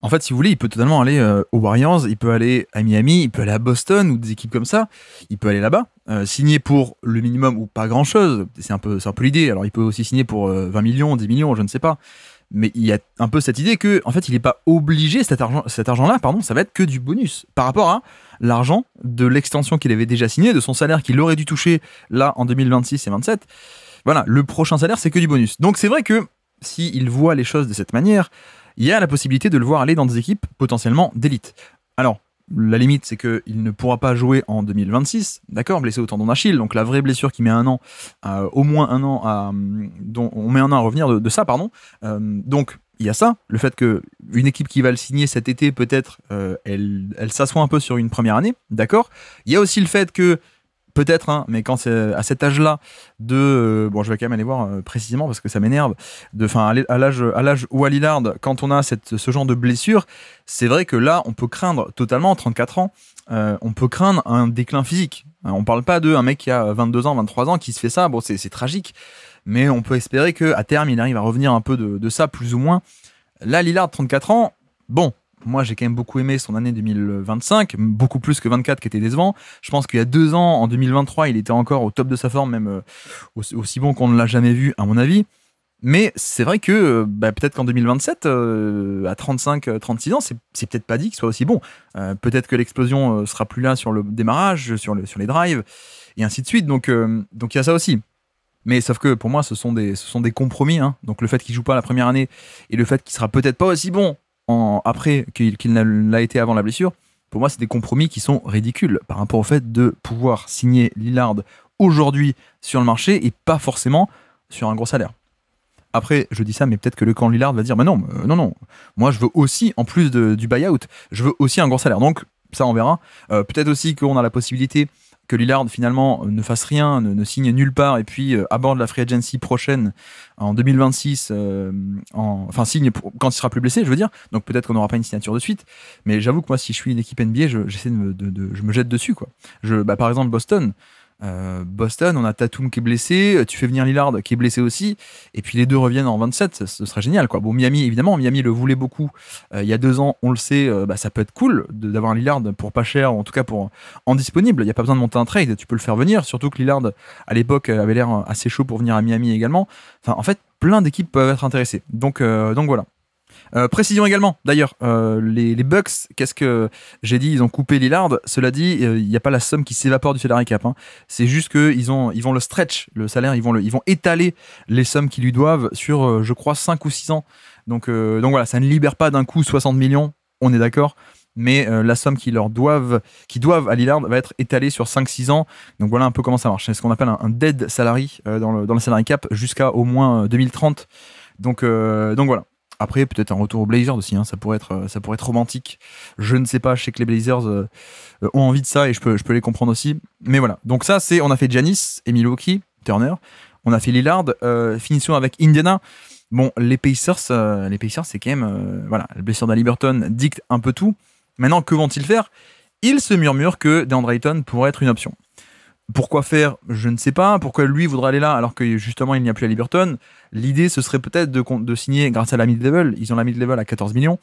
En fait, si vous voulez, il peut totalement aller aux Warriors, il peut aller à Miami, il peut aller à Boston ou des équipes comme ça. Il peut aller là-bas, signer pour le minimum ou pas grand-chose. C'est un peu l'idée. Alors, il peut aussi signer pour 20 millions, 10 millions, je ne sais pas. Mais il y a un peu cette idée que, en fait, il n'est pas obligé, cet argent-là, ça va être que du bonus par rapport à l'argent de l'extension qu'il avait déjà signé, de son salaire qu'il aurait dû toucher là en 2026 et 2027. Voilà, le prochain salaire, c'est que du bonus. Donc, c'est vrai que s'il voit les choses de cette manière, il y a la possibilité de le voir aller dans des équipes potentiellement d'élite. Alors, la limite, c'est qu'il ne pourra pas jouer en 2026, d'accord, blessé au tendon d'Achille, donc la vraie blessure qui met un an, au moins un an, dont on met un an à revenir de ça, pardon. Donc, il y a ça, le fait qu'une équipe qui va le signer cet été, peut-être, elle s'assoit un peu sur une première année, d'accord. Il y a aussi le fait que peut-être, hein, mais quand c'est à cet âge-là bon, je vais quand même aller voir précisément parce que ça m'énerve. À l'âge où à Lillard, quand on a ce genre de blessure, c'est vrai que là, on peut craindre totalement, 34 ans, on peut craindre un déclin physique. On parle pas d'un mec qui a 22 ans, 23 ans qui se fait ça. Bon, c'est tragique, mais on peut espérer qu'à terme, il arrive à revenir un peu de ça, plus ou moins. Là, Lillard, 34 ans, bon. Moi, j'ai quand même beaucoup aimé son année 2025, beaucoup plus que 24 qui était décevant. Je pense qu'il y a 2 ans, en 2023, il était encore au top de sa forme, même aussi bon qu'on ne l'a jamais vu, à mon avis. Mais c'est vrai que peut-être qu'en 2027, à 35-36 ans, c'est peut-être pas dit qu'il soit aussi bon. Peut-être que l'explosion sera plus là sur le démarrage, sur les drives, et ainsi de suite. Donc il y a ça aussi. Mais sauf que pour moi, ce sont des compromis. Hein. Donc le fait qu'il joue pas la première année et le fait qu'il sera peut-être pas aussi bon après qu'il l'a été avant la blessure, pour moi c'est des compromis qui sont ridicules par rapport au fait de pouvoir signer Lillard aujourd'hui sur le marché et pas forcément sur un gros salaire. Après, je dis ça, mais peut-être que le camp Lillard va dire non, moi je veux aussi, en plus du buyout, je veux aussi un gros salaire. Donc ça on verra. Peut-être aussi qu'on a la possibilité que Lillard finalement ne fasse rien, ne signe nulle part et puis aborde la free agency prochaine en 2026, signe quand il sera plus blessé, je veux dire. Donc peut-être qu'on n'aura pas une signature de suite. Mais j'avoue que moi, si je suis une équipe NBA, j'essaie je me jette dessus, quoi. Par exemple, Boston, on a Tatum qui est blessé, tu fais venir Lillard qui est blessé aussi, et puis les deux reviennent en 27, ce serait génial, quoi. Bon, Miami, évidemment, Miami le voulait beaucoup il y a 2 ans, on le sait, ça peut être cool d'avoir un Lillard pour pas cher, en tout cas pour en disponible, il n'y a pas besoin de monter un trade, tu peux le faire venir, surtout que Lillard à l'époque avait l'air assez chaud pour venir à Miami également. Enfin, en fait, plein d'équipes peuvent être intéressées, donc voilà. Précision également, d'ailleurs, les Bucks, qu'est-ce que j'ai dit, ils ont coupé Lillard. Cela dit, il n'y a pas la somme qui s'évapore du salary cap. Hein. C'est juste qu'ils vont le stretch, le salaire, ils vont étaler les sommes qu'ils lui doivent sur, je crois, 5 ou 6 ans. Donc voilà, ça ne libère pas d'un coup 60 millions, on est d'accord. Mais la somme qu'ils doivent à Lillard va être étalée sur 5-6 ans. Donc voilà un peu comment ça marche. C'est ce qu'on appelle un dead salary dans le salary cap jusqu'à au moins 2030. Donc voilà. Après, peut-être un retour aux Blazers aussi, hein, ça pourrait être romantique. Je ne sais pas, je sais que les Blazers ont envie de ça et je peux les comprendre aussi. Mais voilà, donc ça, on a fait Giannis et Milwaukee, Turner. On a fait Lillard. Finissons avec Indiana. Bon, les Pacers, c'est quand même... voilà, la blessure d'Haliburton dicte un peu tout. Maintenant, que vont-ils faire? Il se murmure que DeAndre Ayton pourrait être une option. Pourquoi faire? Je ne sais pas. Pourquoi lui voudrait aller là alors que justement il n'y a plus Haliburton? L'idée ce serait peut-être de signer grâce à la mid-level. Ils ont la mid-level à 14 millions.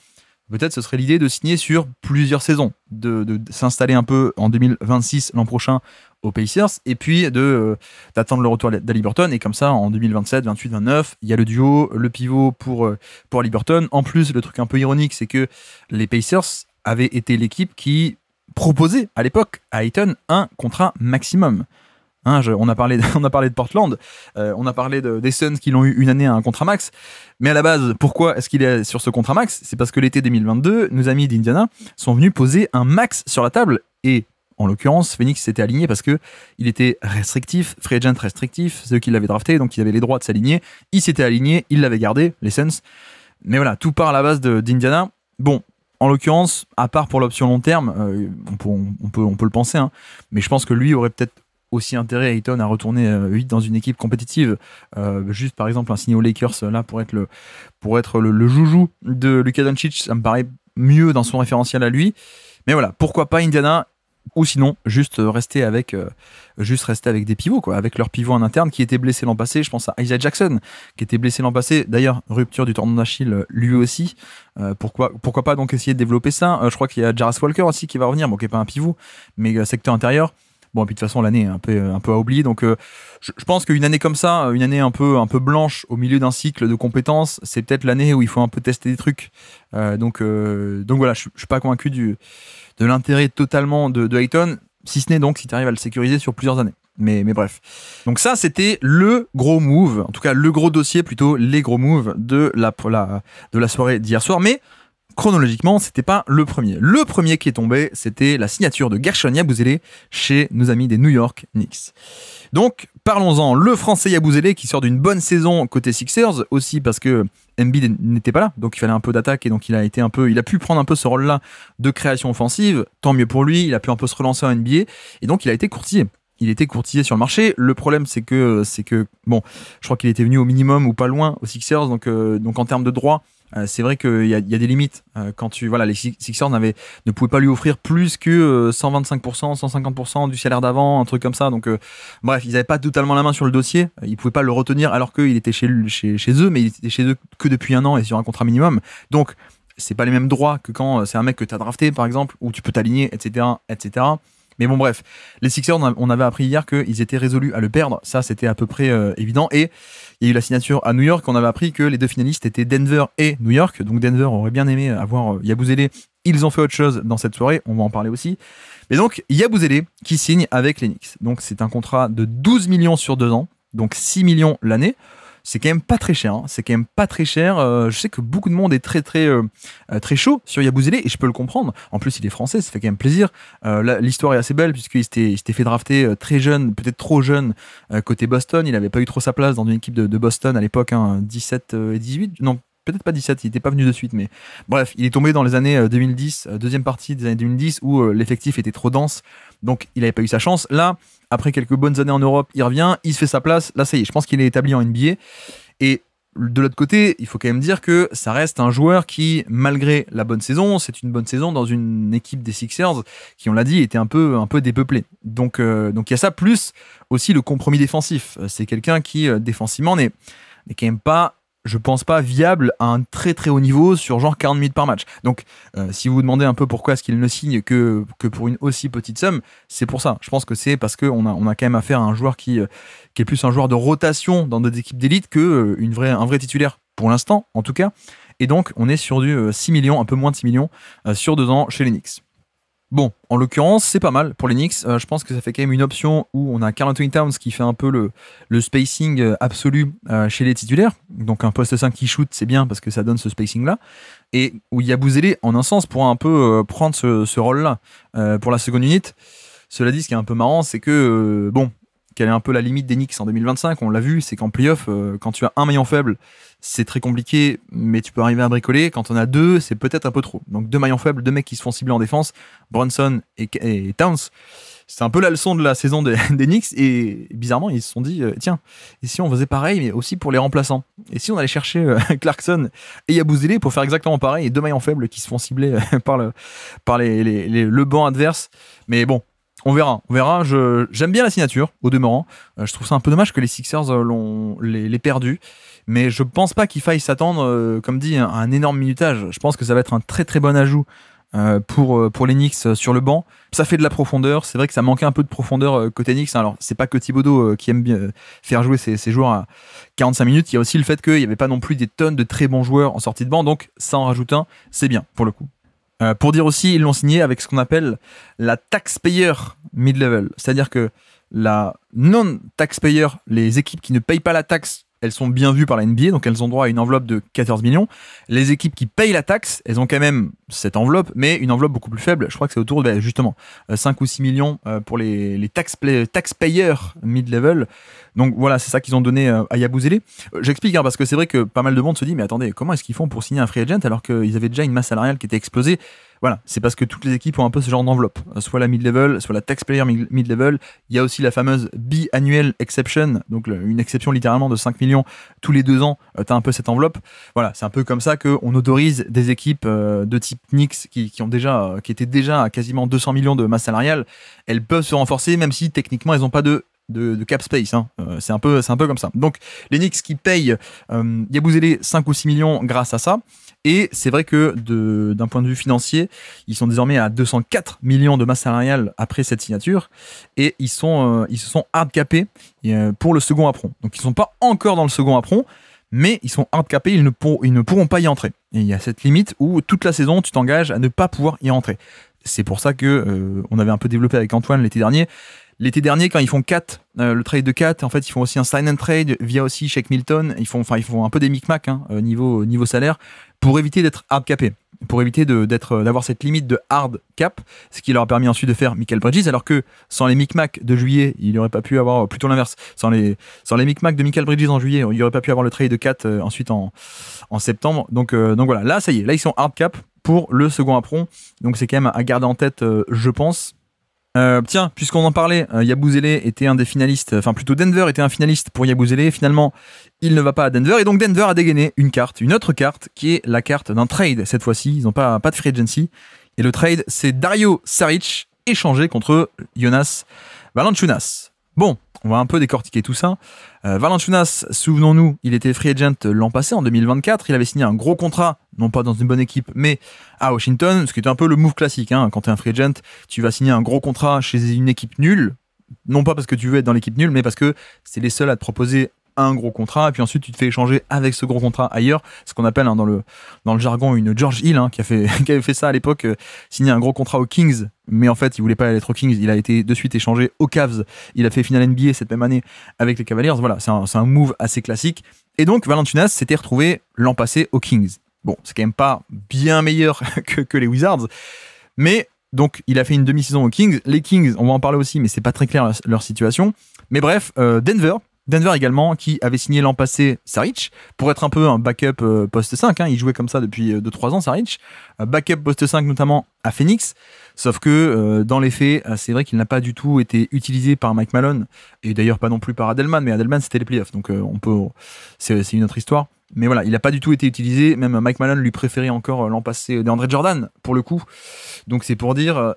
Peut-être ce serait l'idée de signer sur plusieurs saisons, de s'installer un peu en 2026 l'an prochain aux Pacers et puis d'attendre le retour d'Haliburton et comme ça en 2027, 28, 29 il y a le duo, le pivot pour Haliburton. En plus le truc un peu ironique c'est que les Pacers avaient été l'équipe qui proposé à l'époque à Ayton un contrat maximum. Hein, on a parlé de Portland, on a parlé des Suns qui l'ont eu une année à un contrat max, mais à la base, pourquoi est-ce qu'il est sur ce contrat max? C'est parce que l'été 2022, nos amis d'Indiana sont venus poser un max sur la table et En l'occurrence, Phoenix s'était aligné parce que il était restrictif, free agent restrictif, c'est eux qui l'avaient drafté, donc il avait les droits de s'aligner. Il s'était aligné, il l'avait gardé, les Suns. Mais voilà, tout part à la base d'Indiana. Bon, en l'occurrence, à part pour l'option long terme, on peut le penser, hein, mais je pense que lui aurait peut-être aussi intérêt, Ayton, à retourner vite dans une équipe compétitive. Juste par exemple un signé aux Lakers là pour être le joujou de Luka Doncic, ça me paraît mieux dans son référentiel à lui. Mais voilà, pourquoi pas Indiana, ou sinon juste rester avec des pivots, quoi, avec leur pivot en interne qui était blessé l'an passé. Je pense à Isaiah Jackson qui était blessé l'an passé, d'ailleurs rupture du tendon d'Achille lui aussi. Pourquoi pas donc essayer de développer ça. Je crois qu'il y a Jarrett Walker aussi qui va revenir, bon qui est pas un pivot mais secteur intérieur. Bon, et puis de toute façon, l'année est un peu à oublier. Donc, je pense qu'une année comme ça, une année un peu blanche au milieu d'un cycle de compétences, c'est peut-être l'année où il faut un peu tester des trucs. Donc voilà, je suis pas convaincu de l'intérêt totalement de Ayton, si ce n'est donc si tu arrives à le sécuriser sur plusieurs années. Mais bref. Donc ça, c'était le gros move, en tout cas le gros dossier, plutôt les gros moves de la soirée d'hier soir. Mais chronologiquement, c'était pas le premier. Le premier qui est tombé, c'était la signature de Guerschon Yabusele chez nos amis des New York Knicks. Donc, parlons-en. Le français Yabusele qui sort d'une bonne saison côté Sixers, aussi parce que Embiid n'était pas là, donc il fallait un peu d'attaque et donc il a pu prendre un peu ce rôle-là de création offensive. Tant mieux pour lui, il a pu un peu se relancer en NBA et donc il a été courtisé. Il était courtisé sur le marché. Le problème, c'est que bon, je crois qu'il était venu au minimum ou pas loin aux Sixers, donc en termes de droits, c'est vrai qu'il y a des limites. Quand les Sixers ne pouvaient pas lui offrir plus que 125%, 150% du salaire d'avant, un truc comme ça. Donc, bref, ils n'avaient pas totalement la main sur le dossier. Ils ne pouvaient pas le retenir alors qu'il était chez eux, mais il était chez eux que depuis un an et sur un contrat minimum. Donc, c'est pas les mêmes droits que quand c'est un mec que tu as drafté, par exemple, où tu peux t'aligner, etc., etc. Mais bon, bref, les Sixers, on avait appris hier qu'ils étaient résolus à le perdre. Ça, c'était à peu près évident. Et il y a eu la signature à New York. On avait appris que les deux finalistes étaient Denver et New York. Donc Denver aurait bien aimé avoir Yabusele. Ils ont fait autre chose dans cette soirée. On va en parler aussi. Mais donc, Yabusele qui signe avec les Knicks. Donc, c'est un contrat de 12 millions sur 2 ans. Donc, 6 millions l'année. C'est quand même pas très cher. Hein. C'est quand même pas très cher. Je sais que beaucoup de monde est très chaud sur Yabusele et je peux le comprendre. En plus, il est français, ça fait quand même plaisir. L'histoire est assez belle puisqu'il s'était fait drafter très jeune, peut-être trop jeune, côté Boston. Il n'avait pas eu trop sa place dans une équipe de Boston à l'époque, 17 et 18. Non, peut-être pas 17, il n'était pas venu de suite, mais bref, il est tombé dans les années 2010, deuxième partie des années 2010 où l'effectif était trop dense. Donc, il n'avait pas eu sa chance. Là, après quelques bonnes années en Europe, il revient, il se fait sa place. Là, ça y est, je pense qu'il est établi en NBA. Et de l'autre côté, il faut quand même dire que ça reste un joueur qui, malgré la bonne saison, c'est une bonne saison dans une équipe des Sixers qui, on l'a dit, était un peu dépeuplée. Donc, il y a ça, plus aussi le compromis défensif. C'est quelqu'un qui, défensivement, n'est quand même pas, je pense pas, viable à un très très haut niveau sur genre 40 minutes par match. Donc si vous vous demandez un peu pourquoi est-ce qu'il ne signe que pour une aussi petite somme, c'est pour ça. Je pense que c'est parce qu'on a quand même affaire à un joueur qui est plus un joueur de rotation dans des équipes d'élite que un vrai titulaire pour l'instant en tout cas. Et donc on est sur du 6 millions, un peu moins de 6 millions sur 2 ans chez les Knicks. Bon, en l'occurrence, c'est pas mal pour les Knicks. Je pense que ça fait quand même une option où on a Karl Anthony Towns qui fait un peu le spacing absolu chez les titulaires. Donc un poste 5 qui shoot, c'est bien parce que ça donne ce spacing-là. Et où Yabusele, en un sens, pourra un peu prendre ce rôle-là pour la seconde unité. Cela dit, ce qui est un peu marrant, c'est que, quelle est un peu la limite des Knicks en 2025, on l'a vu, c'est qu'en playoff, quand tu as un maillon faible, c'est très compliqué, mais tu peux arriver à bricoler. Quand on a deux, c'est peut-être un peu trop. Donc 2 maillons faibles, 2 mecs qui se font cibler en défense, Brunson et Towns. C'est un peu la leçon de la saison des Knicks, et bizarrement, ils se sont dit, tiens, et si on faisait pareil, mais aussi pour les remplaçants? Et si on allait chercher Clarkson et Yabusele pour faire exactement pareil, et 2 maillons faibles qui se font cibler par le banc adverse. Mais bon, on verra. J'aime bien la signature, au demeurant. Je trouve ça un peu dommage que les Sixers l'ait perdu. Mais je pense pas qu'il faille s'attendre, comme dit, à un énorme minutage. Je pense que ça va être un très très bon ajout pour les Knicks sur le banc. Ça fait de la profondeur. C'est vrai que ça manquait un peu de profondeur côté Knicks. Alors, c'est pas que Thibodeau qui aime bien faire jouer ses joueurs à 45 minutes. Il y a aussi le fait qu'il n'y avait pas non plus des tonnes de très bons joueurs en sortie de banc. Donc, ça en rajoute un. C'est bien, pour le coup. Pour dire aussi, ils l'ont signé avec ce qu'on appelle la taxpayer mid-level. C'est-à-dire que la non-taxpayer, les équipes qui ne payent pas la taxe elles sont bien vues par la NBA, donc elles ont droit à une enveloppe de 14 millions. Les équipes qui payent la taxe, elles ont quand même cette enveloppe, mais une enveloppe beaucoup plus faible. Je crois que c'est autour de, justement, 5 ou 6 millions pour les taxpayers mid-level. Donc voilà, c'est ça qu'ils ont donné à Yabusele. J'explique, parce que c'est vrai que pas mal de monde se dit, mais attendez, comment est-ce qu'ils font pour signer un free agent alors qu'ils avaient déjà une masse salariale qui était explosée? Voilà, c'est parce que toutes les équipes ont un peu ce genre d'enveloppe, soit la mid-level, soit la taxpayer mid-level. Il y a aussi la fameuse biannual exception, donc une exception littéralement de 5 millions tous les 2 ans. Tu as un peu cette enveloppe. Voilà, c'est un peu comme ça qu'on autorise des équipes de type Knicks qui étaient déjà à quasiment 200 millions de masse salariale. Elles peuvent se renforcer, même si techniquement elles n'ont pas de cap space. C'est un peu comme ça. Donc les Knicks qui payent Yabusele 5 ou 6 millions grâce à ça. Et c'est vrai que d'un point de vue financier, ils sont désormais à 204 millions de masse salariale après cette signature, et ils se sont hard capés pour le second apron. Donc ils ne sont pas encore dans le second apron, mais ils sont hard capés, ils ne pourront pas y entrer. Et il y a cette limite où toute la saison, tu t'engages à ne pas pouvoir y entrer. C'est pour ça que on avait un peu développé avec Antoine l'été dernier. L'été dernier, quand ils font 4, le trade de 4, en fait, ils font aussi un sign and trade via aussi Shake Milton. Ils font un peu des micmacs niveau salaire pour éviter d'être hard capé, pour éviter d'avoir cette limite de hard cap, ce qui leur a permis ensuite de faire Mikal Bridges, alors que sans les micmacs de juillet, il n'aurait pas pu avoir, plutôt l'inverse, sans les micmacs de Mikal Bridges en juillet, il n'aurait pas pu avoir le trade de 4 ensuite en septembre. Donc voilà, là, ça y est, là, ils sont hard cap pour le second apron. Donc c'est quand même à garder en tête, je pense. Tiens, puisqu'on en parlait, Yabusele était un des finalistes, enfin plutôt Denver était un finaliste pour Yabusele. Finalement, il ne va pas à Denver, et donc Denver a dégainé une autre carte, qui est la carte d'un trade cette fois-ci. Ils n'ont pas de free agency, et le trade, c'est Dario Saric échangé contre Jonas Valanciunas. Bon, on va un peu décortiquer tout ça. Valanciunas, souvenons-nous, il était free agent l'an passé, en 2024. Il avait signé un gros contrat, non pas dans une bonne équipe, mais à Washington, ce qui était un peu le move classique. Quand tu es un free agent, tu vas signer un gros contrat chez une équipe nulle, non pas parce que tu veux être dans l'équipe nulle, mais parce que c'est les seuls à te proposer un gros contrat, et puis ensuite tu te fais échanger avec ce gros contrat ailleurs, ce qu'on appelle dans le jargon une George Hill, qui avait fait ça à l'époque, signer un gros contrat aux Kings, mais en fait il voulait pas être aux Kings, il a été de suite échangé aux Cavs, il a fait finale NBA cette même année avec les Cavaliers. Voilà, c'est un move assez classique, et donc Valanciunas s'était retrouvé l'an passé aux Kings. Bon, c'est quand même pas bien meilleur que les Wizards, mais donc il a fait une demi-saison aux Kings. Les Kings, on va en parler aussi, mais c'est pas très clair leur situation. Mais bref, Denver également, qui avait signé l'an passé Saric pour être un peu un backup poste 5. Il jouait comme ça depuis 2-3 ans, Saric. Backup poste 5 notamment à Phoenix. Sauf que dans les faits, c'est vrai qu'il n'a pas du tout été utilisé par Mike Malone, et d'ailleurs pas non plus par Adelman, mais Adelman c'était les playoffs, donc c'est une autre histoire. Mais voilà, il n'a pas du tout été utilisé. Même Mike Malone lui préférait encore l'an passé DeAndre Jordan, pour le coup. Donc c'est pour dire.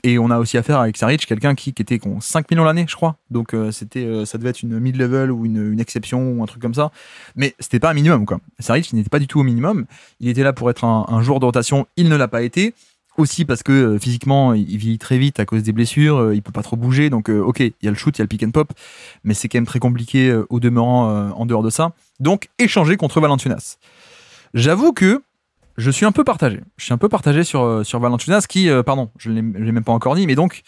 Et on a aussi affaire avec Saric, quelqu'un qui était 5 millions l'année, je crois. Donc ça devait être une mid-level ou une exception ou un truc comme ça. Mais c'était pas un minimum, quoi. Saric n'était pas du tout au minimum. Il était là pour être un joueur de rotation. Il ne l'a pas été. Aussi parce que physiquement, il vieillit très vite à cause des blessures, il peut pas trop bouger, donc ok, il y a le shoot, il y a le pick and pop, mais c'est quand même très compliqué au demeurant en dehors de ça. Donc, échanger contre Valanciunas. J'avoue que je suis un peu partagé. Je suis un peu partagé sur Valanciunas qui, pardon, je l'ai même pas encore dit, mais donc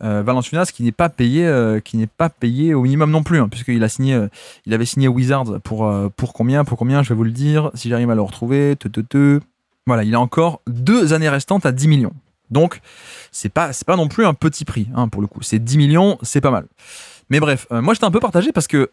Valanciunas qui n'est pas payé au minimum non plus, puisqu'il avait signé Wizards pour combien, je vais vous le dire, si j'arrive à le retrouver. Voilà, il a encore 2 années restantes à 10 millions. Donc, c'est pas non plus un petit prix, pour le coup. C'est 10 millions, c'est pas mal. Mais bref, moi j'étais un peu partagé parce que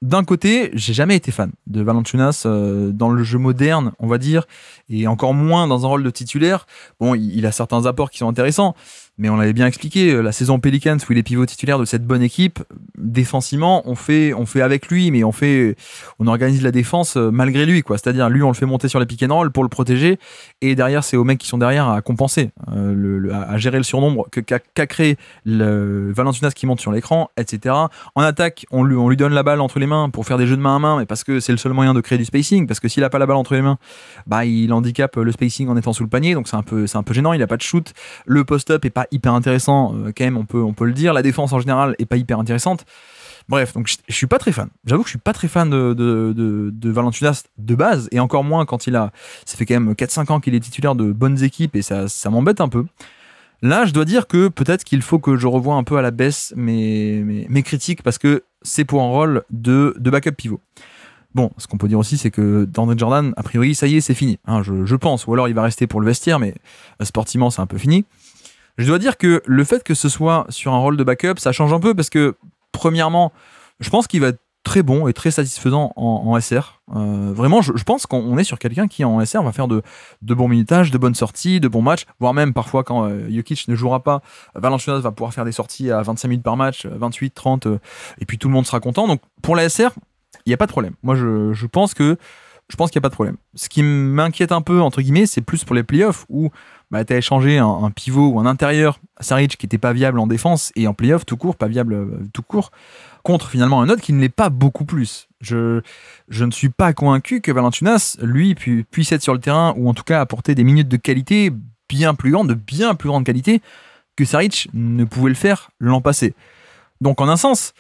d'un côté, j'ai jamais été fan de Valanciunas dans le jeu moderne, on va dire, et encore moins dans un rôle de titulaire. Bon, il a certains apports qui sont intéressants, mais on l'avait bien expliqué, la saison Pelicans où il est pivot titulaire de cette bonne équipe, défensivement, on fait avec lui, mais on organise la défense malgré lui, quoi. C'est-à-dire, lui, on le fait monter sur les pick and roll pour le protéger, et derrière, c'est aux mecs qui sont derrière à compenser, à gérer le surnombre qu'a créé le Valanciunas qui monte sur l'écran, etc. En attaque, on lui donne la balle entre les mains pour faire des jeux de main à main, mais parce que c'est le seul moyen de créer du spacing, parce que s'il a pas la balle entre les mains, il handicape le spacing en étant sous le panier, donc c'est un peu gênant, il a pas de shoot, le post-up est pas hyper intéressant, quand même, on peut le dire, la défense en général est pas hyper intéressante. Bref, donc je suis pas très fan. J'avoue que je suis pas très fan de Valanciunas de base, et encore moins quand ça fait quand même 4-5 ans qu'il est titulaire de bonnes équipes, et ça m'embête un peu. Là, je dois dire que peut-être qu'il faut que je revoie un peu à la baisse mes critiques, parce que c'est pour un rôle de backup pivot. Bon, ce qu'on peut dire aussi, c'est que DeAndre Jordan, a priori, ça y est, c'est fini. Hein, je pense. Ou alors il va rester pour le vestiaire, mais sportivement, c'est un peu fini. Je dois dire que le fait que ce soit sur un rôle de backup, ça change un peu parce que, premièrement, je pense qu'il va être très bon et très satisfaisant en SR. Vraiment, je pense qu'on est sur quelqu'un qui, en SR, va faire de bons minutages, de bonnes sorties, de bons matchs, voire même parfois, quand Jokic ne jouera pas, Valanciunas va pouvoir faire des sorties à 25 minutes par match, 28, 30, et puis tout le monde sera content. Donc, pour la SR, il n'y a pas de problème. Moi, je pense qu'il n'y a pas de problème. Ce qui m'inquiète un peu, entre guillemets, c'est plus pour les playoffs où tu as échangé un pivot ou un intérieur, Saric, qui n'était pas viable en défense, et en playoff, tout court, pas viable tout court, contre finalement un autre qui ne l'est pas beaucoup plus. Je ne suis pas convaincu que Valanciunas, lui, puisse être sur le terrain, ou en tout cas apporter des minutes de qualité de bien plus grande qualité que Saric ne pouvait le faire l'an passé. Donc en un sens,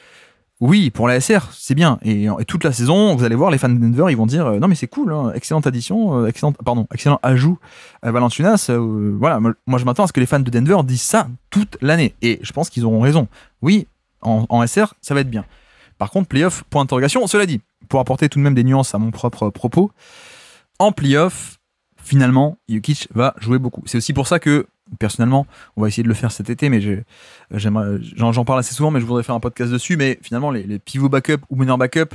oui, pour la SR, c'est bien. Et toute la saison, vous allez voir, les fans de Denver, ils vont dire non mais c'est cool, hein, excellente addition, excellent ajout à Valanciunas. Voilà, moi je m'attends à ce que les fans de Denver disent ça toute l'année. Et je pense qu'ils auront raison. Oui, en SR, ça va être bien. Par contre, playoff, point d'interrogation. Cela dit, pour apporter tout de même des nuances à mon propre propos, en playoff, finalement, Jokic va jouer beaucoup. C'est aussi pour ça que, personnellement, on va essayer de le faire cet été, mais j'en parle assez souvent, mais je voudrais faire un podcast dessus. Mais finalement, les pivots backup ou meneurs backup,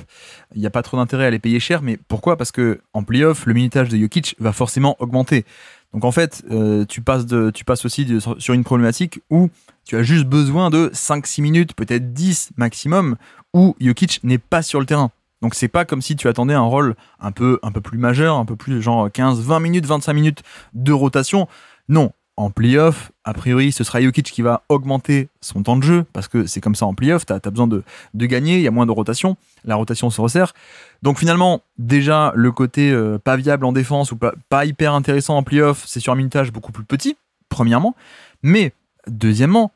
il n'y a pas trop d'intérêt à les payer cher. Mais pourquoi ? Parce que en playoff, le minutage de Jokic va forcément augmenter. Donc en fait, tu passes aussi sur une problématique où tu as juste besoin de 5-6 minutes, peut-être 10 maximum, où Jokic n'est pas sur le terrain. Donc c'est pas comme si tu attendais un rôle un peu plus majeur, un peu plus genre 15-20 minutes, 25 minutes de rotation. Non, en playoff, a priori, ce sera Jokic qui va augmenter son temps de jeu, parce que c'est comme ça en playoff, tu as besoin de gagner, il y a moins de rotation, la rotation se resserre. Donc finalement, déjà, le côté pas viable en défense ou pas hyper intéressant en playoff, c'est sur un minutage beaucoup plus petit, premièrement. Mais deuxièmement,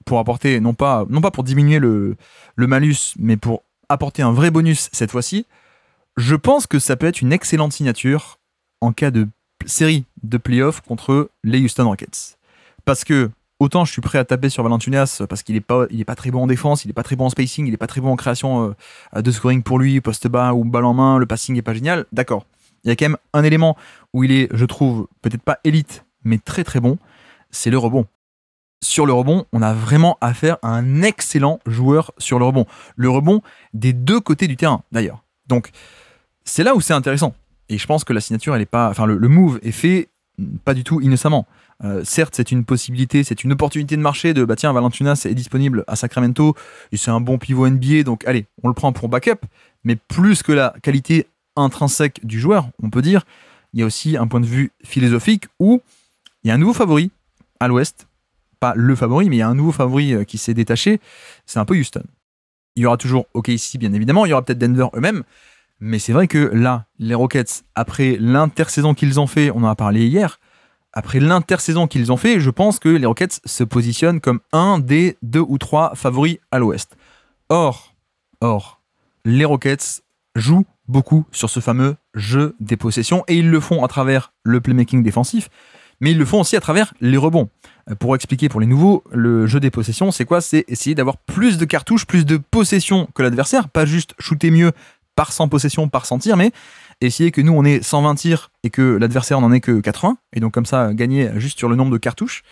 pour apporter, non pas pour diminuer le malus, mais pour apporter un vrai bonus cette fois-ci, je pense que ça peut être une excellente signature en cas de série de playoffs contre les Houston Rockets. Parce que autant je suis prêt à taper sur Valanciunas parce qu'il est pas très bon en défense, il est pas très bon en spacing, il est pas très bon en création de scoring pour lui, poste bas ou balle en main, le passing est pas génial, d'accord. Il y a quand même un élément où il est, je trouve, peut-être pas élite, mais très très bon, c'est le rebond. Sur le rebond, on a vraiment affaire à un excellent joueur sur le rebond. Le rebond des deux côtés du terrain, d'ailleurs. Donc, c'est là où c'est intéressant. Et je pense que la signature, elle est pas, enfin, le move est fait pas du tout innocemment. Certes, c'est une possibilité, c'est une opportunité de marché de, tiens, Valanciunas est disponible à Sacramento, et c'est un bon pivot NBA, donc allez, on le prend pour backup. Mais plus que la qualité intrinsèque du joueur, on peut dire, il y a aussi un point de vue philosophique où il y a un nouveau favori à l'Ouest. Pas le favori, mais il y a un nouveau favori qui s'est détaché, c'est un peu Houston. Il y aura toujours OKC, bien évidemment, il y aura peut-être Denver eux-mêmes, mais c'est vrai que là, les Rockets, après l'intersaison qu'ils ont fait, on en a parlé hier, après l'intersaison qu'ils ont fait, je pense que les Rockets se positionnent comme un des 2 ou 3 favoris à l'Ouest. Or, les Rockets jouent beaucoup sur ce fameux jeu des possessions, et ils le font à travers le playmaking défensif, mais ils le font aussi à travers les rebonds. Pour expliquer pour les nouveaux, le jeu des possessions, c'est quoi ? C'est essayer d'avoir plus de cartouches, plus de possessions que l'adversaire, pas juste shooter mieux par 100 possessions, par 100 tirs, mais essayer que nous, on ait 120 tirs et que l'adversaire n'en ait que 80, et donc comme ça, gagner juste sur le nombre de cartouches.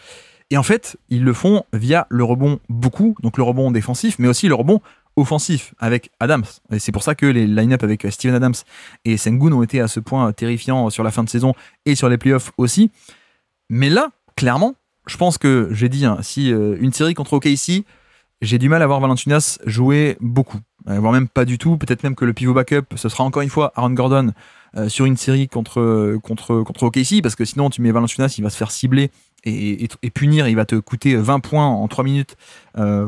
Et en fait, ils le font via le rebond beaucoup, donc le rebond défensif, mais aussi le rebond offensif avec Adams. Et c'est pour ça que les line-up avec Steven Adams et Sengun ont été à ce point terrifiants sur la fin de saison et sur les playoffs aussi. Mais là, clairement, je pense que j'ai dit, si une série contre OKC, j'ai du mal à voir Valanciunas jouer beaucoup, voire même pas du tout. Peut-être même que le pivot backup, ce sera encore une fois Aaron Gordon sur une série contre OKC, parce que sinon tu mets Valanciunas, il va se faire cibler et punir, il va te coûter 20 points en 3 minutes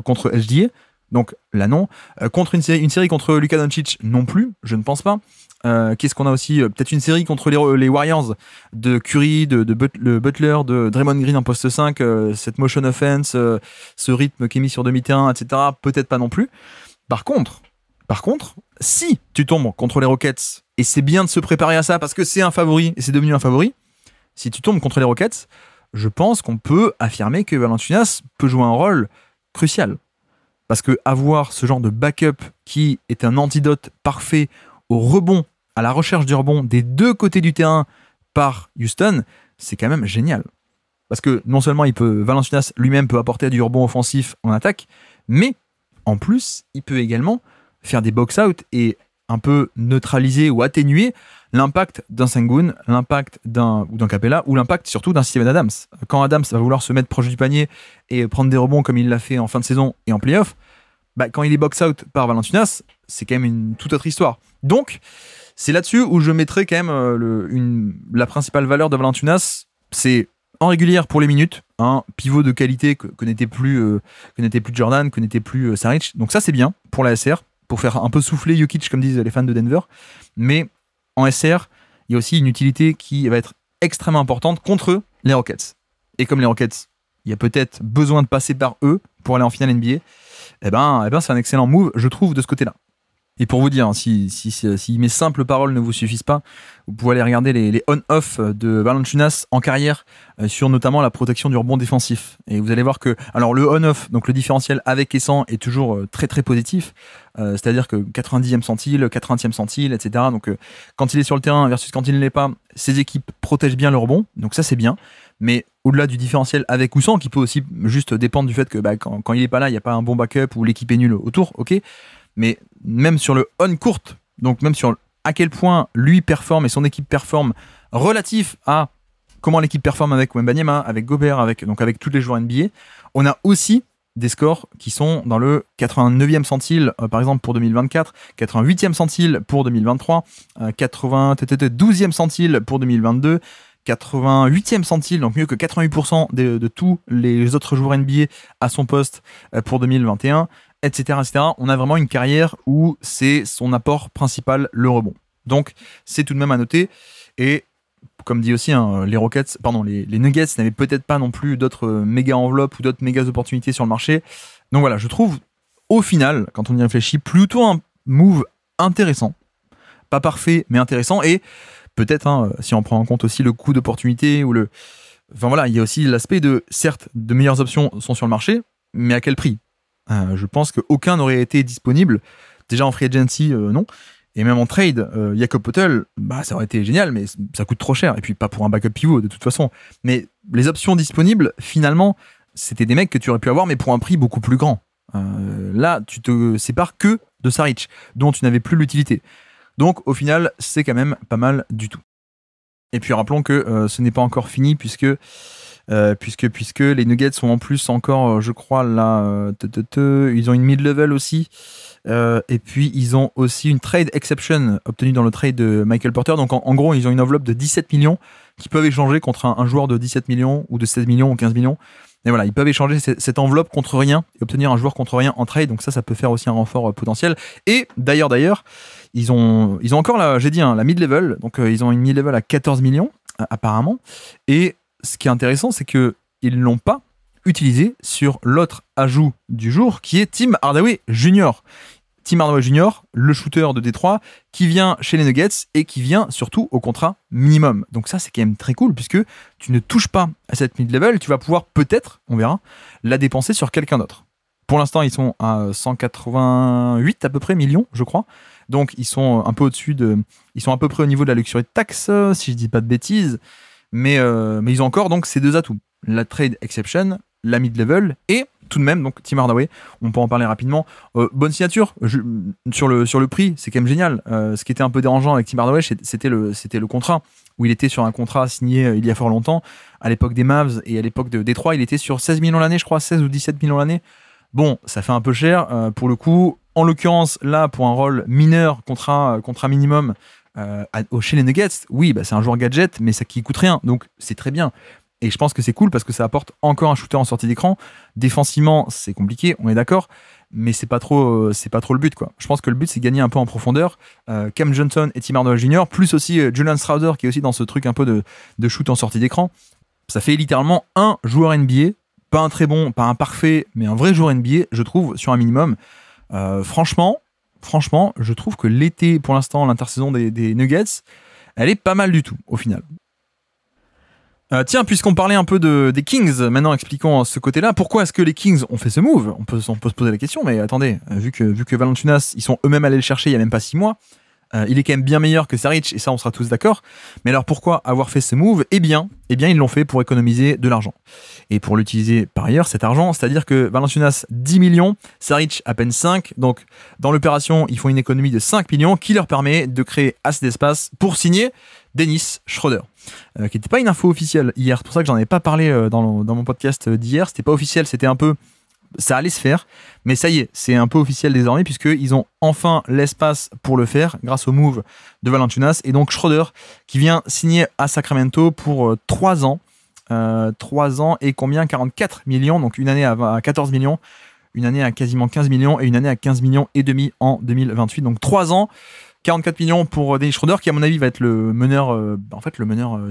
contre SGA. Donc là non. Contre une série contre Luka Doncic, non plus, je ne pense pas. Qu'est-ce qu'on a aussi peut-être une série contre les Warriors de Curry, de Butler, de Draymond Green en poste 5, cette motion offense, ce rythme qui est mis sur demi-terrain, etc. Peut-être pas non plus. Par contre, si tu tombes contre les Rockets, et c'est bien de se préparer à ça parce que c'est un favori et c'est devenu un favori, si tu tombes contre les Rockets, je pense qu'on peut affirmer que Valanciunas peut jouer un rôle crucial. Parce que avoir ce genre de backup qui est un antidote parfait au rebond à la recherche du rebond des deux côtés du terrain par Houston, c'est quand même génial. Parce que non seulement Valanciunas lui-même peut apporter du rebond offensif en attaque, mais en plus, il peut également faire des box-out et un peu neutraliser ou atténuer l'impact d'un Sengun, l'impact d'un Capella ou l'impact surtout d'un Steven Adams. Quand Adams va vouloir se mettre proche du panier et prendre des rebonds comme il l'a fait en fin de saison et en playoff, quand il est box-out par Valanciunas, c'est quand même une toute autre histoire. Donc, c'est là-dessus où je mettrais quand même la principale valeur de Valanciunas, c'est en régulière pour les minutes, un pivot de qualité que n'était plus Jordan, que n'était plus Saric. Donc ça, c'est bien pour la SR, pour faire un peu souffler Jokic, comme disent les fans de Denver. Mais en SR, il y a aussi une utilité qui va être extrêmement importante contre les Rockets. Et comme les Rockets, il y a peut-être besoin de passer par eux pour aller en finale NBA, eh ben, c'est un excellent move, je trouve, de ce côté-là. Et pour vous dire, hein, si mes simples paroles ne vous suffisent pas, vous pouvez aller regarder les on-off de Valanciunas en carrière sur notamment la protection du rebond défensif. Et vous allez voir que alors le on-off, donc le différentiel avec et sans, est toujours très très positif. C'est-à-dire que 90e centile, 80e centile, etc. Donc quand il est sur le terrain versus quand il ne l'est pas, ces équipes protègent bien le rebond. Donc ça c'est bien. Mais au-delà du différentiel avec ou sans, qui peut aussi juste dépendre du fait que quand il n'est pas là, il n'y a pas un bon backup ou l'équipe est nulle autour, ok. Mais même sur le on-court, donc même sur à quel point lui performe et son équipe performe relatif à comment l'équipe performe avec Wembanyama, avec Gobert, avec tous les joueurs NBA, on a aussi des scores qui sont dans le 89e centile, par exemple pour 2024, 88e centile pour 2023, 12e centile pour 2022, 88e centile, donc mieux que 88% de tous les autres joueurs NBA à son poste pour 2021, etc., etc. On a vraiment une carrière où c'est son apport principal, le rebond. Donc, c'est tout de même à noter. Et comme dit aussi, hein, les Nuggets n'avaient peut-être pas non plus d'autres méga enveloppes ou d'autres méga opportunités sur le marché. Donc voilà, je trouve, au final, quand on y réfléchit, plutôt un move intéressant. Pas parfait, mais intéressant. Et peut-être, hein, si on prend en compte aussi le coût d'opportunité ou Enfin voilà, il y a aussi l'aspect de, certes, de meilleures options sont sur le marché, mais à quel prix ? Je pense qu'aucun n'aurait été disponible. Déjà en free agency, non. Et même en trade, Jakob Poeltl, ça aurait été génial, mais ça coûte trop cher. Et puis pas pour un backup pivot, de toute façon. Mais les options disponibles, finalement, c'était des mecs que tu aurais pu avoir, mais pour un prix beaucoup plus grand. Là, tu te sépares que de Saric, dont tu n'avais plus l'utilité. Donc, au final, c'est quand même pas mal du tout. Et puis, rappelons que ce n'est pas encore fini, puisque les Nuggets sont en plus encore, je crois, là, ils ont une mid-level aussi, et puis ils ont aussi une trade exception obtenue dans le trade de Michael Porter. Donc en gros, ils ont une enveloppe de 17 millions qui peuvent échanger contre un joueur de 17 millions ou de 16 millions ou 15 millions. Et voilà, ils peuvent échanger cette enveloppe contre rien et obtenir un joueur contre rien en trade. Donc ça peut faire aussi un renfort potentiel. Et d'ailleurs, ils ont encore, là, j'ai dit, la mid-level. Donc ils ont une mid-level à 14 millions, apparemment. Et ce qui est intéressant, c'est qu'ils ne l'ont pas utilisé sur l'autre ajout du jour, qui est Tim Hardaway Jr. Tim Hardaway Jr., le shooter de Détroit, qui vient chez les Nuggets et qui vient surtout au contrat minimum. Donc ça, c'est quand même très cool, puisque tu ne touches pas à cette mid-level, tu vas pouvoir peut-être, on verra, la dépenser sur quelqu'un d'autre. Pour l'instant, ils sont à 188 à peu près millions, je crois. Donc ils sont un peu au-dessus ils sont à peu près au niveau de la luxury tax, si je dis pas de bêtises. Mais ils ont encore donc ces deux atouts, la trade exception, la mid-level et tout de même donc Tim Hardaway, on peut en parler rapidement. Bonne signature sur le prix, c'est quand même génial. Ce qui était un peu dérangeant avec Tim Hardaway, c'était le contrat où il était sur un contrat signé il y a fort longtemps, à l'époque des Mavs et à l'époque de Détroit, il était sur 16 millions l'année, je crois, 16 ou 17 millions l'année. Bon, ça fait un peu cher pour le coup. En l'occurrence, là, pour un rôle mineur, contrat minimum, chez les Nuggets, oui, c'est un joueur gadget, mais ça qui coûte rien, donc c'est très bien. Et je pense que c'est cool parce que ça apporte encore un shooter en sortie d'écran. Défensivement, c'est compliqué, on est d'accord, mais c'est pas trop le but, quoi. Je pense que le but, c'est gagner un peu en profondeur. Cam Johnson et Tim Hardaway Jr., plus aussi Julian Strouder, qui est aussi dans ce truc un peu de shoot en sortie d'écran. Ça fait littéralement un joueur NBA, pas un très bon, pas un parfait, mais un vrai joueur NBA, je trouve, sur un minimum. Franchement, je trouve que l'été, pour l'instant, l'intersaison des Nuggets, elle est pas mal du tout, au final. Tiens, puisqu'on parlait un peu des Kings, maintenant expliquons ce côté-là. Pourquoi est-ce que les Kings ont fait ce move ? On peut se poser la question, mais attendez, vu que Valanciunas, ils sont eux-mêmes allés le chercher il n'y a même pas 6 mois, Il est quand même bien meilleur que Saric, et ça on sera tous d'accord. Mais alors pourquoi avoir fait ce move ? Eh bien ils l'ont fait pour économiser de l'argent. Et pour l'utiliser par ailleurs, cet argent, c'est-à-dire que Valanciunas 10 millions, Saric à peine 5. Donc dans l'opération, ils font une économie de 5 millions qui leur permet de créer assez d'espace pour signer Dennis Schroeder. Qui n'était pas une info officielle hier. C'est pour ça que j'en ai pas parlé dans mon podcast d'hier. C'était pas officiel, c'était un peu... Ça allait se faire, mais ça y est, c'est un peu officiel désormais puisqu'ils ont enfin l'espace pour le faire grâce au move de Valanciunas et donc Schroeder qui vient signer à Sacramento pour 3 ans. 3 ans et combien ? 44 millions, donc une année à 14 millions, une année à quasiment 15 millions et une année à 15 millions et demi en 2028. Donc 3 ans, 44 millions pour Dennis Schroeder qui à mon avis va être le meneur,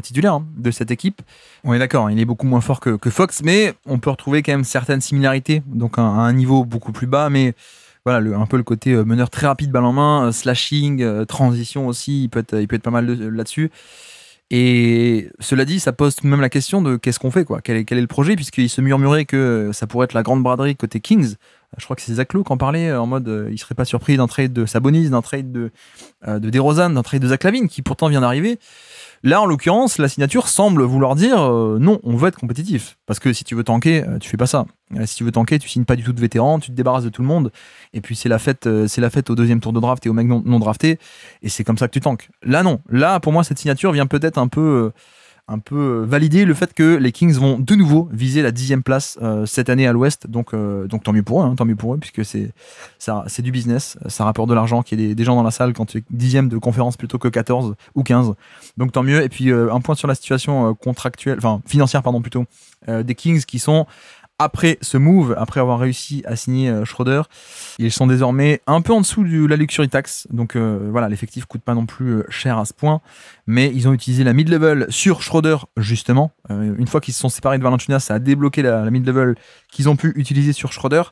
titulaire de cette équipe. On est d'accord, il est beaucoup moins fort que Fox, mais on peut retrouver quand même certaines similarités, donc à un niveau beaucoup plus bas, mais voilà, un peu le côté meneur très rapide, balle en main, slashing, transition aussi, il peut être pas mal là-dessus. Et cela dit, ça pose tout de même la question de qu'est-ce qu'on fait, quoi. Quel est le projet, puisqu'il se murmurait que ça pourrait être la grande braderie côté Kings. Je crois que c'est Zach Lowe qui en parlait en mode il serait pas surpris d'un trade de Sabonis, d'un trade de DeRozan, d'un trade de Zach LaVine qui pourtant vient d'arriver. Là, en l'occurrence, la signature semble vouloir dire non, on veut être compétitif. Parce que si tu veux tanker, tu fais pas ça. Si tu veux tanker, tu signes pas du tout de vétérans, tu te débarrasses de tout le monde. Et puis c'est la fête au deuxième tour de draft et aux mecs non draftés. Et c'est comme ça que tu tankes. Là, non. Là, pour moi, cette signature vient peut-être un peu valider le fait que les Kings vont de nouveau viser la 10e place cette année à l'Ouest. Donc tant mieux pour eux, puisque c'est du business. Ça rapporte de l'argent, qu'il y ait des gens dans la salle quand tu es 10e de conférence plutôt que 14 ou 15. Donc tant mieux. Et puis un point sur la situation financière des Kings qui sont... Après ce move, après avoir réussi à signer Schroeder, ils sont désormais un peu en dessous de la luxury tax. Donc voilà, l'effectif coûte pas non plus cher à ce point. Mais ils ont utilisé la mid-level sur Schroeder, justement. Une fois qu'ils se sont séparés de Valanciunas, ça a débloqué la mid-level qu'ils ont pu utiliser sur Schroeder.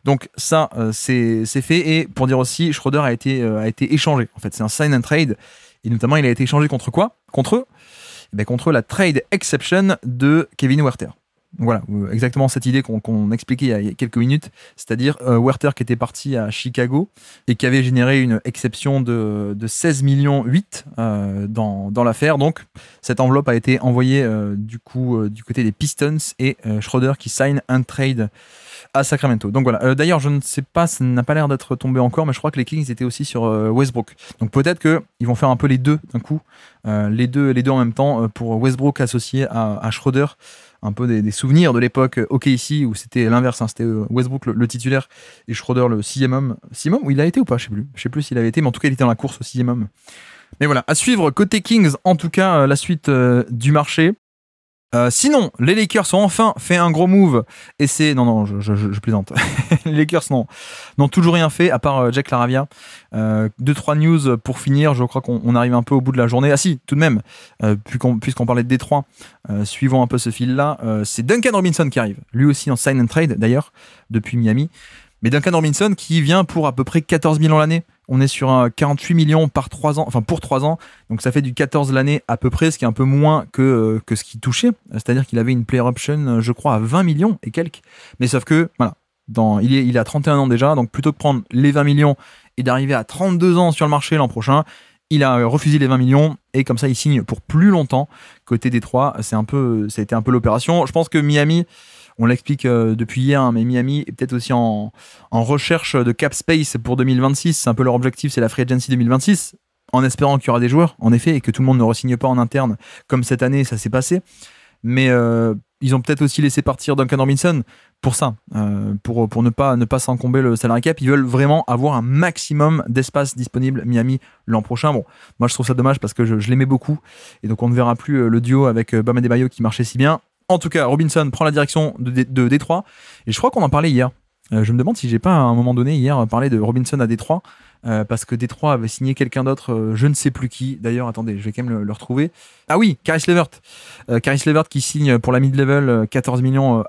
Donc ça, c'est fait. Et pour dire aussi, Schroeder a été échangé. En fait, c'est un sign and trade. Et notamment, il a été échangé contre quoi ? Contre eux ? Contre la trade exception de Kevin Huerter. Voilà, exactement cette idée qu'on expliquait il y a quelques minutes, c'est-à-dire Huerter qui était parti à Chicago et qui avait généré une exception de 16 millions 8 dans l'affaire. Donc cette enveloppe a été envoyée du côté des Pistons et Schroeder qui signe un trade à Sacramento. Donc voilà, d'ailleurs je ne sais pas, ça n'a pas l'air d'être tombé encore, mais je crois que les Kings étaient aussi sur Westbrook. Donc peut-être qu'ils vont faire un peu les deux d'un coup, les deux en même temps pour Westbrook associé à Schroeder. Un peu des souvenirs de l'époque OKC où c'était l'inverse, c'était Westbrook le titulaire et Schroeder le 6e homme. 6e homme où il a été ou pas, je sais plus s'il avait été, mais en tout cas il était dans la course au 6e homme. Mais voilà, à suivre côté Kings, en tout cas la suite du marché. Sinon, les Lakers ont enfin fait un gros move et c'est... Non, je plaisante. Les Lakers n'ont toujours rien fait à part Jack LaRavia. 2-3 news pour finir, je crois qu'on arrive un peu au bout de la journée. Ah si, tout de même, puisqu'on parlait de Détroit, suivons un peu ce fil-là, c'est Duncan Robinson qui arrive. Lui aussi en sign and trade d'ailleurs, depuis Miami. Mais Duncan Robinson qui vient pour à peu près 14 millions l'année. On est sur un 48 millions pour 3 ans. Donc ça fait du 14 l'année à peu près, ce qui est un peu moins que ce qu'il touchait. C'est-à-dire qu'il avait une player option, je crois, à 20 millions et quelques. Mais sauf que, voilà, il a 31 ans déjà. Donc plutôt que prendre les 20 millions et d'arriver à 32 ans sur le marché l'an prochain, il a refusé les 20 millions et comme ça, il signe pour plus longtemps. Côté Détroit, ça a été un peu l'opération. Je pense que Miami... On l'explique depuis hier, mais Miami est peut-être aussi en recherche de cap space pour 2026. C'est un peu leur objectif, c'est la free agency 2026, en espérant qu'il y aura des joueurs, en effet, et que tout le monde ne re-signe pas en interne, comme cette année, ça s'est passé. Mais ils ont peut-être aussi laissé partir Duncan Robinson pour ça, pour ne pas s'encomber le salary cap. Ils veulent vraiment avoir un maximum d'espace disponible Miami l'an prochain. Bon, moi je trouve ça dommage parce que je l'aimais beaucoup, et donc on ne verra plus le duo avec Bam Adebayo qui marchait si bien. En tout cas, Robinson prend la direction de Détroit. Et je crois qu'on en parlait hier. Je me demande si j'ai pas à un moment donné hier parlé de Robinson à Détroit. Parce que Détroit avait signé quelqu'un d'autre, je ne sais plus qui. D'ailleurs, attendez, je vais quand même le retrouver. Ah oui, Caris LeVert. Caris LeVert qui signe pour la mid-level 14 millions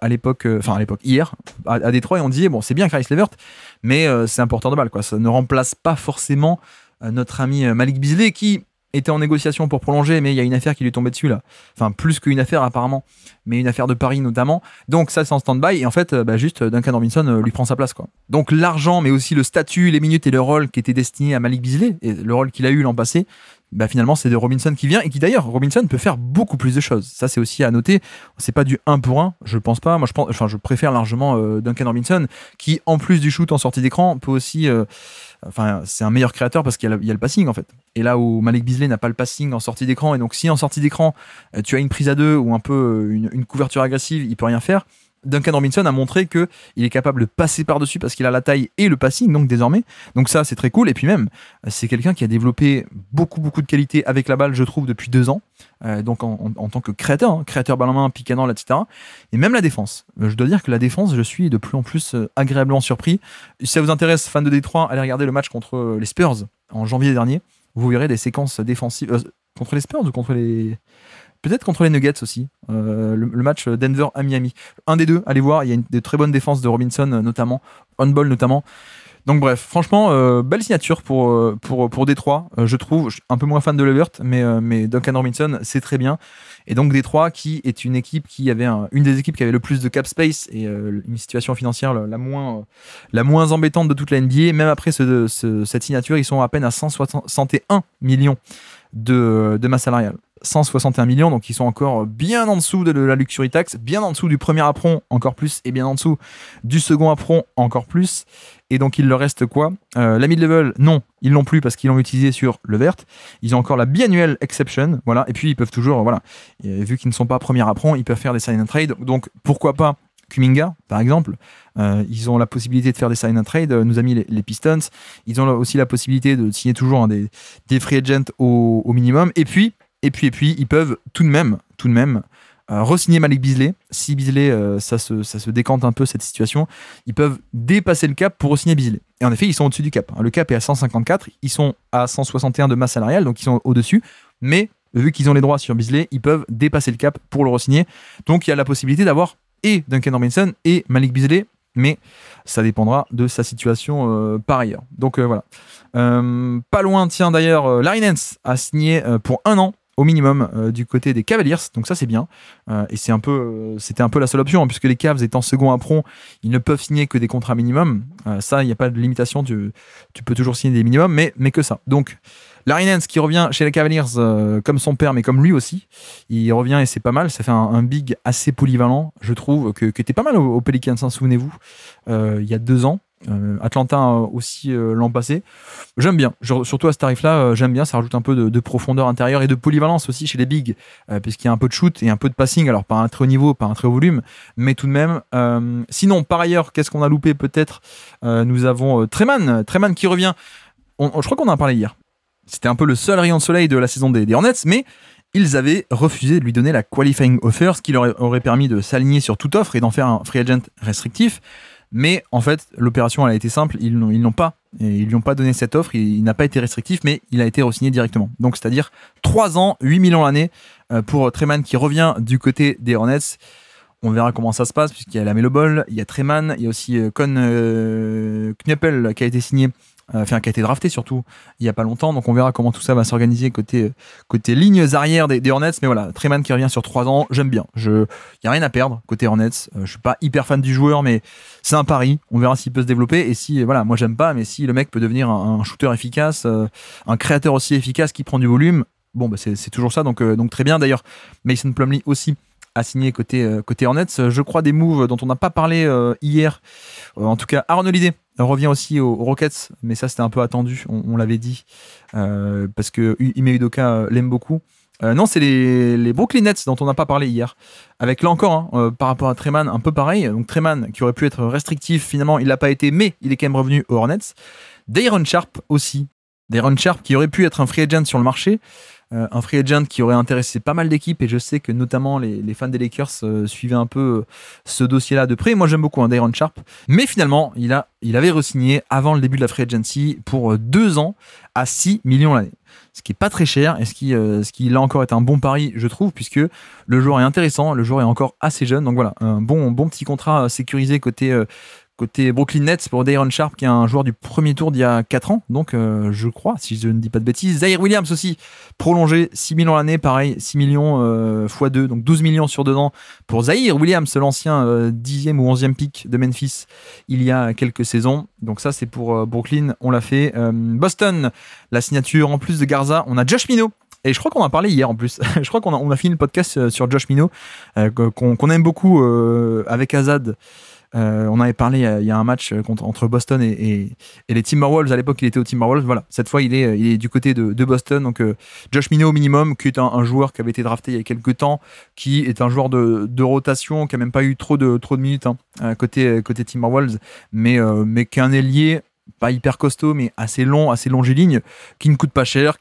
hier, à Détroit. Et on disait, bon, c'est bien Caris LeVert, mais c'est un porteur de balle, quoi. Ça ne remplace pas forcément notre ami Malik Beasley qui était en négociation pour prolonger, mais il y a une affaire qui lui est tombée dessus là. Enfin, plus qu'une affaire apparemment, mais une affaire de Paris notamment. Donc ça, c'est en stand-by. Et en fait, juste Duncan Robinson lui prend sa place, quoi. Donc l'argent, mais aussi le statut, les minutes et le rôle qui était destiné à Malik Beasley, et le rôle qu'il a eu l'an passé, finalement, c'est de Robinson qui vient, et qui d'ailleurs, Robinson peut faire beaucoup plus de choses. Ça, c'est aussi à noter. C'est pas du 1 pour 1, je pense pas. Moi, je préfère largement Duncan Robinson, qui, en plus du shoot en sortie d'écran, peut aussi... c'est un meilleur créateur parce qu'il y a le passing en fait. Et là où Malik Beasley n'a pas le passing en sortie d'écran, et donc si en sortie d'écran tu as une prise à deux ou un peu une couverture agressive, il peut rien faire. Duncan Robinson a montré qu'il est capable de passer par-dessus parce qu'il a la taille et le passing, donc désormais. Donc ça, c'est très cool. Et puis même, c'est quelqu'un qui a développé beaucoup de qualités avec la balle, je trouve, depuis 2 ans. Donc en tant que créateur, créateur balle en main, pick and roll, etc. Et même la défense. Je dois dire que la défense, je suis de plus en plus agréablement surpris. Si ça vous intéresse, fans de Détroit, allez regarder le match contre les Spurs en janvier dernier. Vous verrez des séquences défensives contre les Spurs ou contre les... Peut-être contre les Nuggets aussi, le match Denver à Miami. Un des deux, allez voir, il y a de très bonnes défenses de Robinson notamment, on-ball notamment. Donc bref, franchement, belle signature pour Détroit, je trouve. Je suis un peu moins fan de Levert, mais Duncan Robinson, c'est très bien. Et donc Détroit, qui est une équipe qui avait une des équipes qui avait le plus de cap space et une situation financière la moins embêtante de toute la NBA. Même après cette signature, ils sont à peine à 161 millions de masse salariale. 161 millions, donc ils sont encore bien en dessous de la luxury tax, bien en dessous du premier apron encore plus, et bien en dessous du second apron encore plus. Et donc il leur reste quoi? La mid-level, non, ils l'ont plus parce qu'ils l'ont utilisé sur le vert. Ils ont encore la biannuelle exception, voilà. Et puis ils peuvent toujours, voilà, et vu qu'ils ne sont pas premier apron, ils peuvent faire des sign and trade. Donc pourquoi pas Kuminga, par exemple. Ils ont la possibilité de faire des sign and trade, nous a mis les Pistons. Ils ont aussi la possibilité de signer toujours des free agents au minimum. Et puis, ils peuvent tout de même re-signer Malik Beasley. Si Beasley, ça se décante un peu cette situation, ils peuvent dépasser le cap pour re-signer Beasley. Et en effet, ils sont au-dessus du cap. Le cap est à 154, ils sont à 161 de masse salariale, donc ils sont au-dessus. Mais vu qu'ils ont les droits sur Beasley, ils peuvent dépasser le cap pour le re-signer. Donc il y a la possibilité d'avoir et Duncan Robinson et Malik Beasley, mais ça dépendra de sa situation par ailleurs. Donc voilà. Pas loin, tiens d'ailleurs, Larry Nance a signé pour 1 an au minimum du côté des Cavaliers, donc ça c'est bien. Et c'était un peu la seule option, hein, puisque les Cavs étant second apron, ils ne peuvent signer que des contrats minimum. Ça, il n'y a pas de limitation, tu peux toujours signer des minimums, mais que ça. Donc Larry Nance qui revient chez les Cavaliers comme son père, mais comme lui aussi. Il revient et c'est pas mal. Ça fait un big assez polyvalent, je trouve, qui était pas mal aux Pelicans, hein, souvenez-vous, il y a 2 ans. Atlanta aussi l'an passé. J'aime bien, surtout à ce tarif-là, j'aime bien. Ça rajoute un peu de profondeur intérieure et de polyvalence aussi chez les bigs, puisqu'il y a un peu de shoot et un peu de passing. Alors, pas un très haut niveau, pas un très haut volume, mais tout de même. Sinon, par ailleurs, qu'est-ce qu'on a loupé peut-être? Nous avons Treman qui revient. Je crois qu'on en a parlé hier. C'était un peu le seul rayon de soleil de la saison des Hornets, mais ils avaient refusé de lui donner la qualifying offer, ce qui leur aurait permis de s'aligner sur toute offre et d'en faire un free agent restrictif. Mais en fait, l'opération elle a été simple, ils n'ont pas donné cette offre, il n'a pas été restrictif, mais il a été re-signé directement. Donc c'est-à-dire 3 ans, 8 millions l'année pour Treman qui revient du côté des Hornets. On verra comment ça se passe, puisqu'il y a la Melo Ball, il y a Treman, il y a aussi Con Knuppel qui a été signé, qui a été drafté surtout il n'y a pas longtemps. Donc on verra comment tout ça va s'organiser côté lignes arrière des Hornets. Mais voilà, Treman qui revient sur 3 ans, j'aime bien. Il n'y a rien à perdre côté Hornets. Je suis pas hyper fan du joueur, mais c'est un pari. On verra s'il peut se développer. Et si, voilà, moi j'aime pas, mais si le mec peut devenir un shooter efficace, un créateur aussi efficace qui prend du volume, bon, c'est toujours ça. Donc très bien. D'ailleurs, Mason Plumlee aussi a signé côté Hornets. Je crois des moves dont on n'a pas parlé hier. En tout cas, Aaron Holiday revient aussi aux Rockets, mais ça c'était un peu attendu, on l'avait dit, parce que Ime Udoka l'aime beaucoup. Non, c'est les Brooklyn Nets dont on n'a pas parlé hier. Avec là encore, par rapport à Treman, un peu pareil. Donc Treman qui aurait pu être restrictif, finalement il l'a pas été, mais il est quand même revenu aux Hornets. Day'Ron Sharpe aussi. Day'Ron Sharpe qui aurait pu être un free agent sur le marché. Un free agent qui aurait intéressé pas mal d'équipes, et je sais que notamment les fans des Lakers suivaient un peu ce dossier-là de près. Moi j'aime beaucoup Day'Ron Sharpe, mais finalement il avait re-signé avant le début de la free agency pour 2 ans à 6 millions l'année, ce qui est pas très cher, et ce qui là encore est un bon pari, je trouve, puisque le joueur est intéressant, le joueur est encore assez jeune. Donc voilà, un bon petit contrat sécurisé côté côté Brooklyn Nets pour Day'Ron Sharpe, qui est un joueur du premier tour d'il y a 4 ans, donc je crois, si je ne dis pas de bêtises. Zaire Williams aussi, prolongé 6 millions l'année, pareil, 6 millions x 2, donc 12 millions sur 2 ans pour Zaire Williams, l'ancien 10e ou 11e pick de Memphis il y a quelques saisons. Donc ça, c'est pour Brooklyn, on l'a fait. Boston, la signature en plus de Garza, on a Josh Minot. Et je crois qu'on en a parlé hier en plus. Je crois qu'on a fini le podcast sur Josh Minot, qu'on aime beaucoup avec Azad. On avait parlé il y a un match entre Boston et les Timberwolves. À l'époque, il était aux Timberwolves. Voilà, cette fois, il est du côté de Boston. Donc, Josh Minot au minimum, qui est un joueur qui avait été drafté il y a quelques temps, qui est un joueur de rotation, qui n'a même pas eu trop de minutes côté Timberwolves, mais qui est un ailier pas hyper costaud, mais assez longiligne, qui ne coûte pas cher,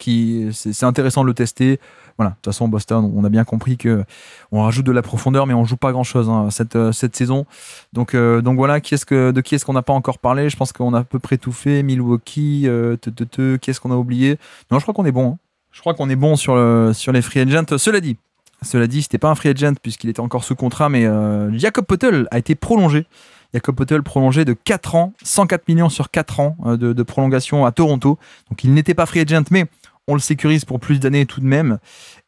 c'est intéressant de le tester. Voilà, de toute façon, Boston, on a bien compris qu'on rajoute de la profondeur, mais on joue pas grand-chose cette saison. Donc voilà, de qui est-ce qu'on n'a pas encore parlé? Je pense qu'on a à peu près tout fait. Milwaukee, qui est-ce qu'on a oublié? Non, je crois qu'on est bon. Je crois qu'on est bon sur les free agents. Cela dit, c'était pas un free agent puisqu'il était encore sous contrat, mais Jakob Poeltl a été prolongé. Jakob Poeltl prolongé de 4 ans, 104 millions sur 4 ans de prolongation à Toronto. Donc il n'était pas free agent, mais on le sécurise pour plus d'années tout de même.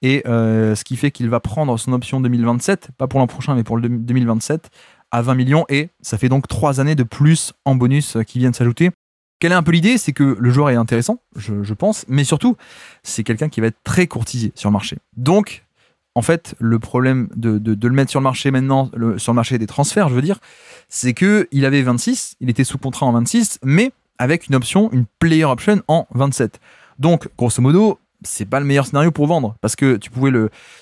Et ce qui fait qu'il va prendre son option 2027, pas pour l'an prochain, mais pour le 2027, à 20 millions. Et ça fait donc 3 années de plus en bonus qui viennent s'ajouter. Quelle est un peu l'idée? C'est que le joueur est intéressant, je pense, mais surtout, c'est quelqu'un qui va être très courtisé sur le marché. Donc, en fait, le problème de le mettre sur le marché maintenant, sur le marché des transferts, je veux dire, c'est qu'il avait 26, il était sous contrat en 26, mais avec une option, une player option en 27. Donc, grosso modo, c'est pas le meilleur scénario pour vendre, parce que tu pouvais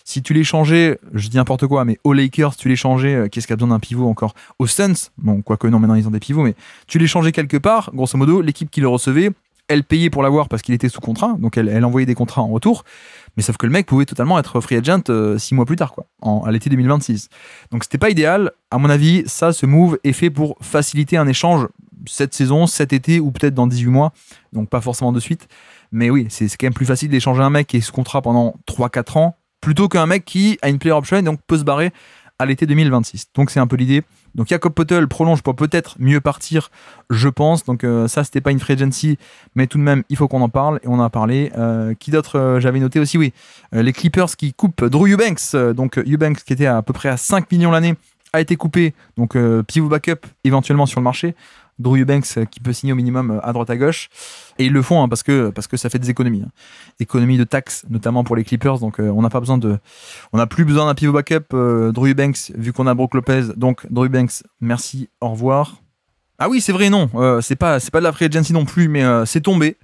si tu l'échangeais, je dis n'importe quoi, mais aux Lakers, tu l'échangeais, qu'est-ce qu'il y a besoin d'un pivot encore? Aux Suns, bon, quoique non, maintenant ils ont des pivots, mais tu l'échangeais quelque part, grosso modo, l'équipe qui le recevait, elle payait pour l'avoir parce qu'il était sous contrat, donc elle envoyait des contrats en retour, mais sauf que le mec pouvait totalement être free agent 6 mois plus tard, quoi, à l'été 2026. Donc c'était pas idéal. À mon avis, ce move est fait pour faciliter un échange cette saison, cet été, ou peut-être dans 18 mois, donc pas forcément de suite. Mais oui, c'est quand même plus facile d'échanger un mec qui est sous contrat pendant 3-4 ans, plutôt qu'un mec qui a une player option et donc peut se barrer à l'été 2026. Donc c'est un peu l'idée. Donc Jakob Poeltl prolonge pour peut-être mieux partir, je pense. Donc ça, c'était pas une free agency, mais tout de même, il faut qu'on en parle. Et on en a parlé. Qui d'autre j'avais noté aussi? Oui, les Clippers qui coupent Drew Eubanks. Donc Eubanks qui était à peu près à 5 millions l'année a été coupé. Donc pivot backup éventuellement sur le marché. Drew Eubanks qui peut signer au minimum à droite à gauche. Et ils le font parce que ça fait des économies. Économies de taxes, notamment pour les Clippers. Donc on n'a plus besoin d'un pivot backup. Drew Eubanks, vu qu'on a Brook Lopez. Donc Drew Eubanks, merci, au revoir. Ah oui, c'est vrai, non. C'est pas de la free agency non plus, mais c'est tombé.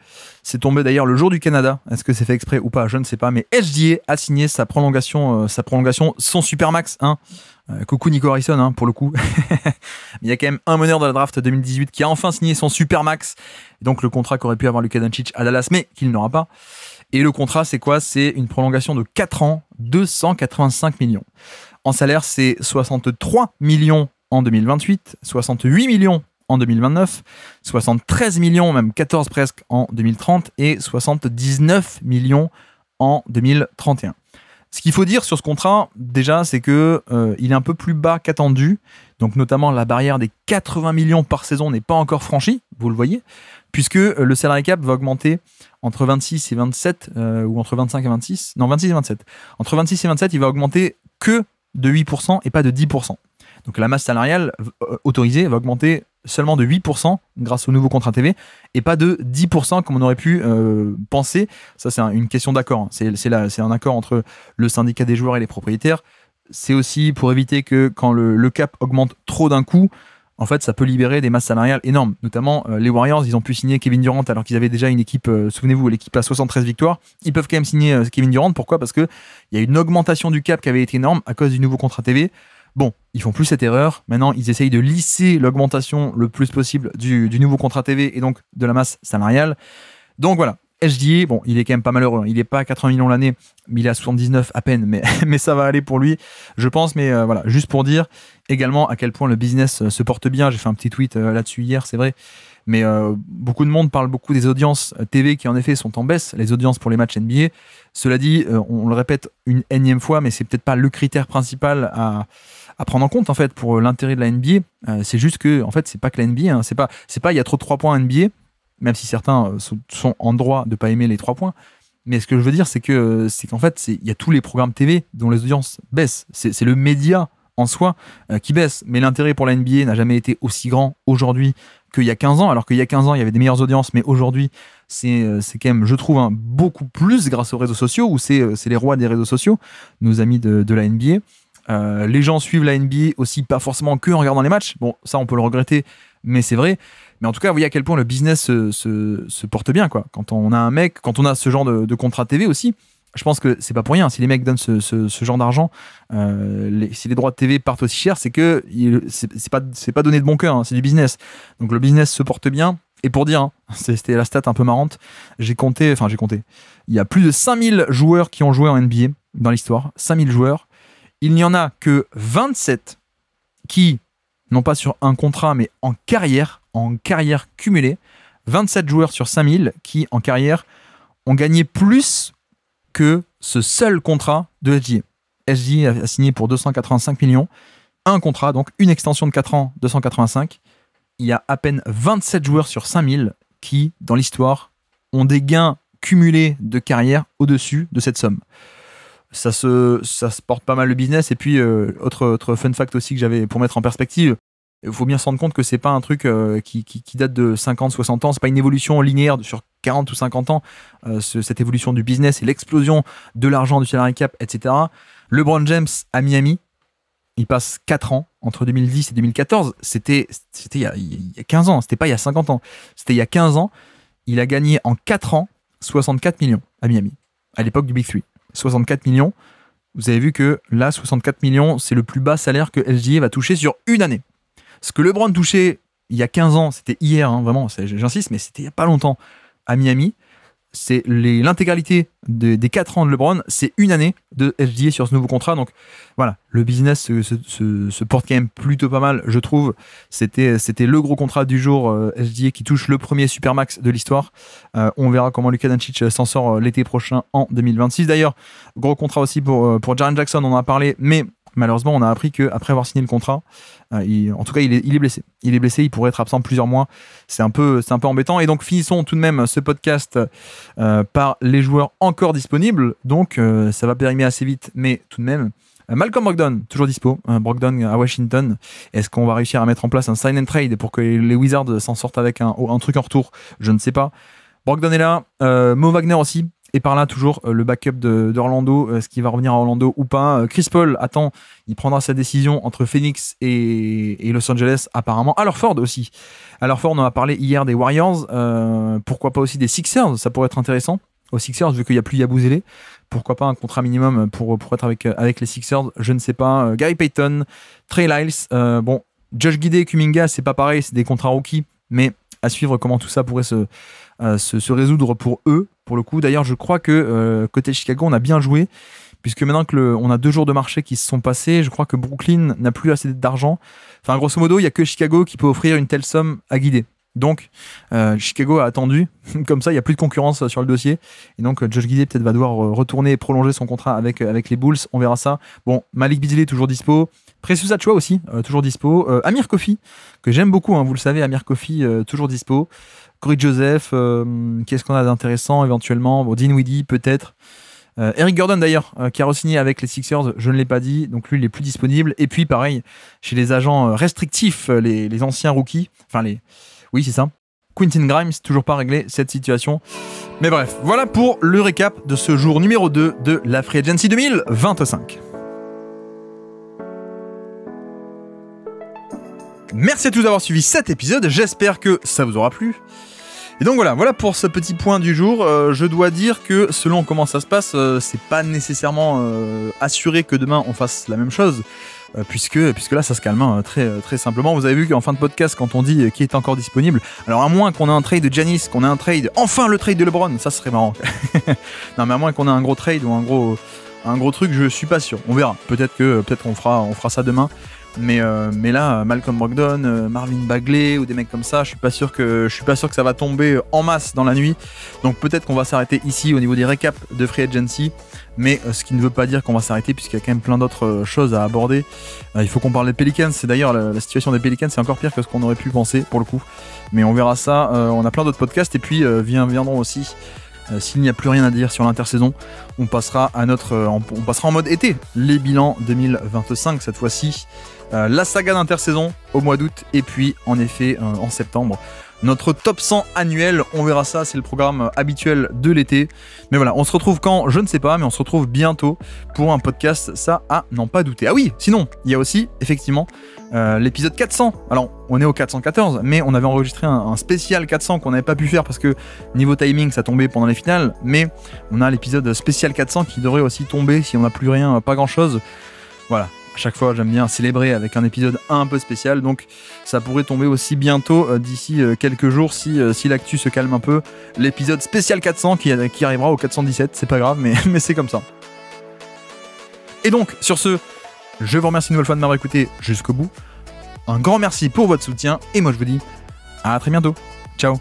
C'est tombé d'ailleurs le jour du Canada. Est-ce que c'est fait exprès ou pas? Je ne sais pas. Mais SGA a signé sa prolongation, son supermax. Coucou Nico Harrison, pour le coup. Il y a quand même un meneur de la draft 2018 qui a enfin signé son supermax. Donc le contrat qu'aurait pu avoir Luka Doncic à Dallas, mais qu'il n'aura pas. Et le contrat, c'est quoi? C'est une prolongation de 4 ans, 285 millions. En salaire, c'est 63 millions en 2028, 68 millions en 2029, 73 millions, même 14 presque, en 2030 et 79 millions en 2031. Ce qu'il faut dire sur ce contrat, déjà, c'est que il est un peu plus bas qu'attendu. Donc, notamment, la barrière des 80 millions par saison n'est pas encore franchie, vous le voyez, puisque le salary cap va augmenter entre 26 et 27, ou entre 25 et 26. Non, 26 et 27. Entre 26 et 27, il va augmenter que de 8% et pas de 10%. Donc, la masse salariale autorisée va augmenter seulement de 8% grâce au nouveau contrat TV et pas de 10% comme on aurait pu penser. Ça, c'est une question d'accord. C'est un accord entre le syndicat des joueurs et les propriétaires. C'est aussi pour éviter que quand le cap augmente trop d'un coup, en fait, ça peut libérer des masses salariales énormes. Notamment, les Warriors, ils ont pu signer Kevin Durant alors qu'ils avaient déjà une équipe, souvenez-vous, l'équipe à 73 victoires. Ils peuvent quand même signer Kevin Durant. Pourquoi? Parce qu'il y a une augmentation du cap qui avait été énorme à cause du nouveau contrat TV. Bon, ils font plus cette erreur. Maintenant, ils essayent de lisser l'augmentation le plus possible du nouveau contrat TV et donc de la masse salariale. Donc voilà, SGA, bon, il est quand même pas malheureux. Il n'est pas à 80 millions l'année, mais il est à 79 à peine. Mais ça va aller pour lui, je pense. Mais voilà, juste pour dire également à quel point le business se porte bien. J'ai fait un petit tweet là-dessus hier, c'est vrai. Mais beaucoup de monde parle beaucoup des audiences TV qui en effet sont en baisse, les audiences pour les matchs NBA. Cela dit, on le répète une énième fois, mais c'est peut-être pas le critère principal à à prendre en compte en fait pour l'intérêt de la NBA. C'est juste que en fait c'est pas que la NBA, hein, c'est pas il y a trop de 3 points en NBA, même si certains sont en droit de pas aimer les 3 points. Mais ce que je veux dire, c'est qu'en fait il y a tous les programmes TV dont les audiences baissent. C'est le média en soi qui baisse. Mais l'intérêt pour la NBA n'a jamais été aussi grand aujourd'hui qu'il y a 15 ans, alors qu'il y a 15 ans il y avait des meilleures audiences, mais aujourd'hui c'est quand même, je trouve, beaucoup plus grâce aux réseaux sociaux, où c'est les rois des réseaux sociaux, nos amis de la NBA. Les gens suivent la NBA aussi, pas forcément que en regardant les matchs. Bon, ça on peut le regretter, mais c'est vrai. Mais en tout cas, vous voyez à quel point le business se porte bien, quoi. Quand on a ce genre de contrat TV aussi, je pense que c'est pas pour rien. Si les mecs donnent ce genre d'argent, si les droits de TV partent aussi cher, c'est que c'est pas donné de bon cœur, hein, c'est du business. Donc le business se porte bien. Et pour dire, hein, c'était la stat un peu marrante, j'ai compté, il y a plus de 5000 joueurs qui ont joué en NBA dans l'histoire, 5000 joueurs. Il n'y en a que 27 qui, non pas sur un contrat, mais en carrière cumulée, 27 joueurs sur 5000 qui, en carrière, ont gagné plus que ce seul contrat de SGA. SGA a signé pour 285 millions, un contrat, donc une extension de 4 ans, 285. Il y a à peine 27 joueurs sur 5000 qui, dans l'histoire, ont des gains cumulés de carrière au-dessus de cette somme. Ça se porte pas mal le business. Et puis, autre fun fact aussi que j'avais pour mettre en perspective, il faut bien se rendre compte que c'est pas un truc qui date de 50, 60 ans, c'est pas une évolution linéaire sur 40 ou 50 ans, cette évolution du business et l'explosion de l'argent, du salary cap, etc. LeBron James à Miami, il passe 4 ans, entre 2010 et 2014, c'était il y a 15 ans, c'était pas il y a 50 ans, c'était il y a 15 ans, il a gagné en 4 ans 64 millions à Miami, à l'époque du Big 3. 64 millions, vous avez vu que là, 64 millions, c'est le plus bas salaire que SGA va toucher sur une année. Ce que LeBron touchait il y a 15 ans, c'était hier, hein, vraiment, j'insiste, mais c'était il n'y a pas longtemps, à Miami. C'est l'intégralité des 4 ans de LeBron, c'est une année de SGA sur ce nouveau contrat. Donc voilà, le business se porte quand même plutôt pas mal, je trouve. C'était le gros contrat du jour, SGA qui touche le premier Supermax de l'histoire. On verra comment Luka Doncic s'en sort l'été prochain en 2026. D'ailleurs, gros contrat aussi pour Jaren Jackson, on en a parlé, mais malheureusement, on a appris qu'après avoir signé le contrat, en tout cas, il est blessé. Il est blessé, il pourrait être absent plusieurs mois. C'est un peu embêtant. Et donc, finissons tout de même ce podcast par les joueurs encore disponibles. Donc, ça va périmer assez vite, mais tout de même. Malcolm Brogdon, toujours dispo. Brogdon à Washington. Est-ce qu'on va réussir à mettre en place un sign and trade pour que les Wizards s'en sortent avec un truc en retour? Je ne sais pas. Brogdon est là. Mo Wagner aussi. Et par là, toujours le backup d'Orlando, est-ce qu'il va revenir à Orlando ou pas? Chris Paul, attend, il prendra sa décision entre Phoenix et Los Angeles, apparemment. Al Horford aussi. Al Horford, on a parlé hier des Warriors, pourquoi pas aussi des Sixers, ça pourrait être intéressant. Aux Sixers, vu qu'il n'y a plus Yabusele, pourquoi pas un contrat minimum pour être avec les Sixers, je ne sais pas. Gary Payton, Trey Lyles, bon, Josh Giddey et Kuminga, c'est pas pareil, c'est des contrats rookies, mais à suivre comment tout ça pourrait se résoudre pour eux, pour le coup. D'ailleurs, je crois que côté Chicago, on a bien joué, puisque maintenant on a 2 jours de marché qui se sont passés, je crois que Brooklyn n'a plus assez d'argent. Enfin, grosso modo, il n'y a que Chicago qui peut offrir une telle somme à Giddey. Donc, Chicago a attendu, comme ça, il n'y a plus de concurrence sur le dossier. Et donc, Josh Giddey peut-être va devoir retourner et prolonger son contrat avec les Bulls. On verra ça. Bon, Malik Beasley toujours dispo. Precious Achiuwa aussi, toujours dispo. Amir Coffey, que j'aime beaucoup, hein, vous le savez, Amir Coffey, toujours dispo. Corey Joseph, qu'est-ce qu'on a d'intéressant éventuellement? Bon, Dinwiddie peut-être. Eric Gordon d'ailleurs, qui a re-signé avec les Sixers, je ne l'ai pas dit, donc lui il est plus disponible. Et puis pareil, chez les agents restrictifs, les anciens rookies, oui c'est ça, Quentin Grimes, toujours pas réglé cette situation. Mais bref, voilà pour le récap de ce jour numéro 2 de la Free Agency 2025. Merci à tous d'avoir suivi cet épisode, j'espère que ça vous aura plu. Et donc voilà pour ce petit point du jour. Je dois dire que selon comment ça se passe, c'est pas nécessairement assuré que demain on fasse la même chose, puisque là ça se calme, hein, très simplement. Vous avez vu qu'en fin de podcast, quand on dit qui est encore disponible, alors à moins qu'on ait un trade de Giannis, qu'on ait un trade, enfin le trade de LeBron, ça serait marrant. Non mais à moins qu'on ait un gros trade ou un gros truc, je suis pas sûr. On verra. Peut-être qu'on fera ça demain. Mais là, Malcolm Brogdon, Marvin Bagley ou des mecs comme ça, je suis pas sûr que ça va tomber en masse dans la nuit. Donc peut-être qu'on va s'arrêter ici au niveau des récaps de Free Agency. Mais ce qui ne veut pas dire qu'on va s'arrêter, puisqu'il y a quand même plein d'autres choses à aborder. Il faut qu'on parle des Pelicans. C'est d'ailleurs la situation des Pelicans, c'est encore pire que ce qu'on aurait pu penser pour le coup. Mais on verra ça. On a plein d'autres podcasts et puis viendront aussi. S'il n'y a plus rien à dire sur l'intersaison, on passera en mode été. Les bilans 2025 cette fois-ci. La saga d'intersaison au mois d'août et puis en effet en septembre. Notre top 100 annuel, on verra ça, c'est le programme habituel de l'été. Mais voilà, on se retrouve quand, je ne sais pas, mais on se retrouve bientôt pour un podcast, ça à n'en pas douter. Ah oui, sinon, il y a aussi, effectivement, l'épisode 400. Alors, on est au 414, mais on avait enregistré un spécial 400 qu'on n'avait pas pu faire parce que niveau timing, ça tombait pendant les finales. Mais on a l'épisode spécial 400 qui devrait aussi tomber si on n'a plus rien, pas grand-chose. Voilà. Chaque fois, j'aime bien célébrer avec un épisode un peu spécial, donc ça pourrait tomber aussi bientôt d'ici quelques jours si l'actu se calme un peu. L'épisode spécial 400 qui arrivera au 417, c'est pas grave, mais c'est comme ça. Et donc, sur ce, je vous remercie une nouvelle fois de m'avoir écouté jusqu'au bout. Un grand merci pour votre soutien, et moi je vous dis à très bientôt. Ciao.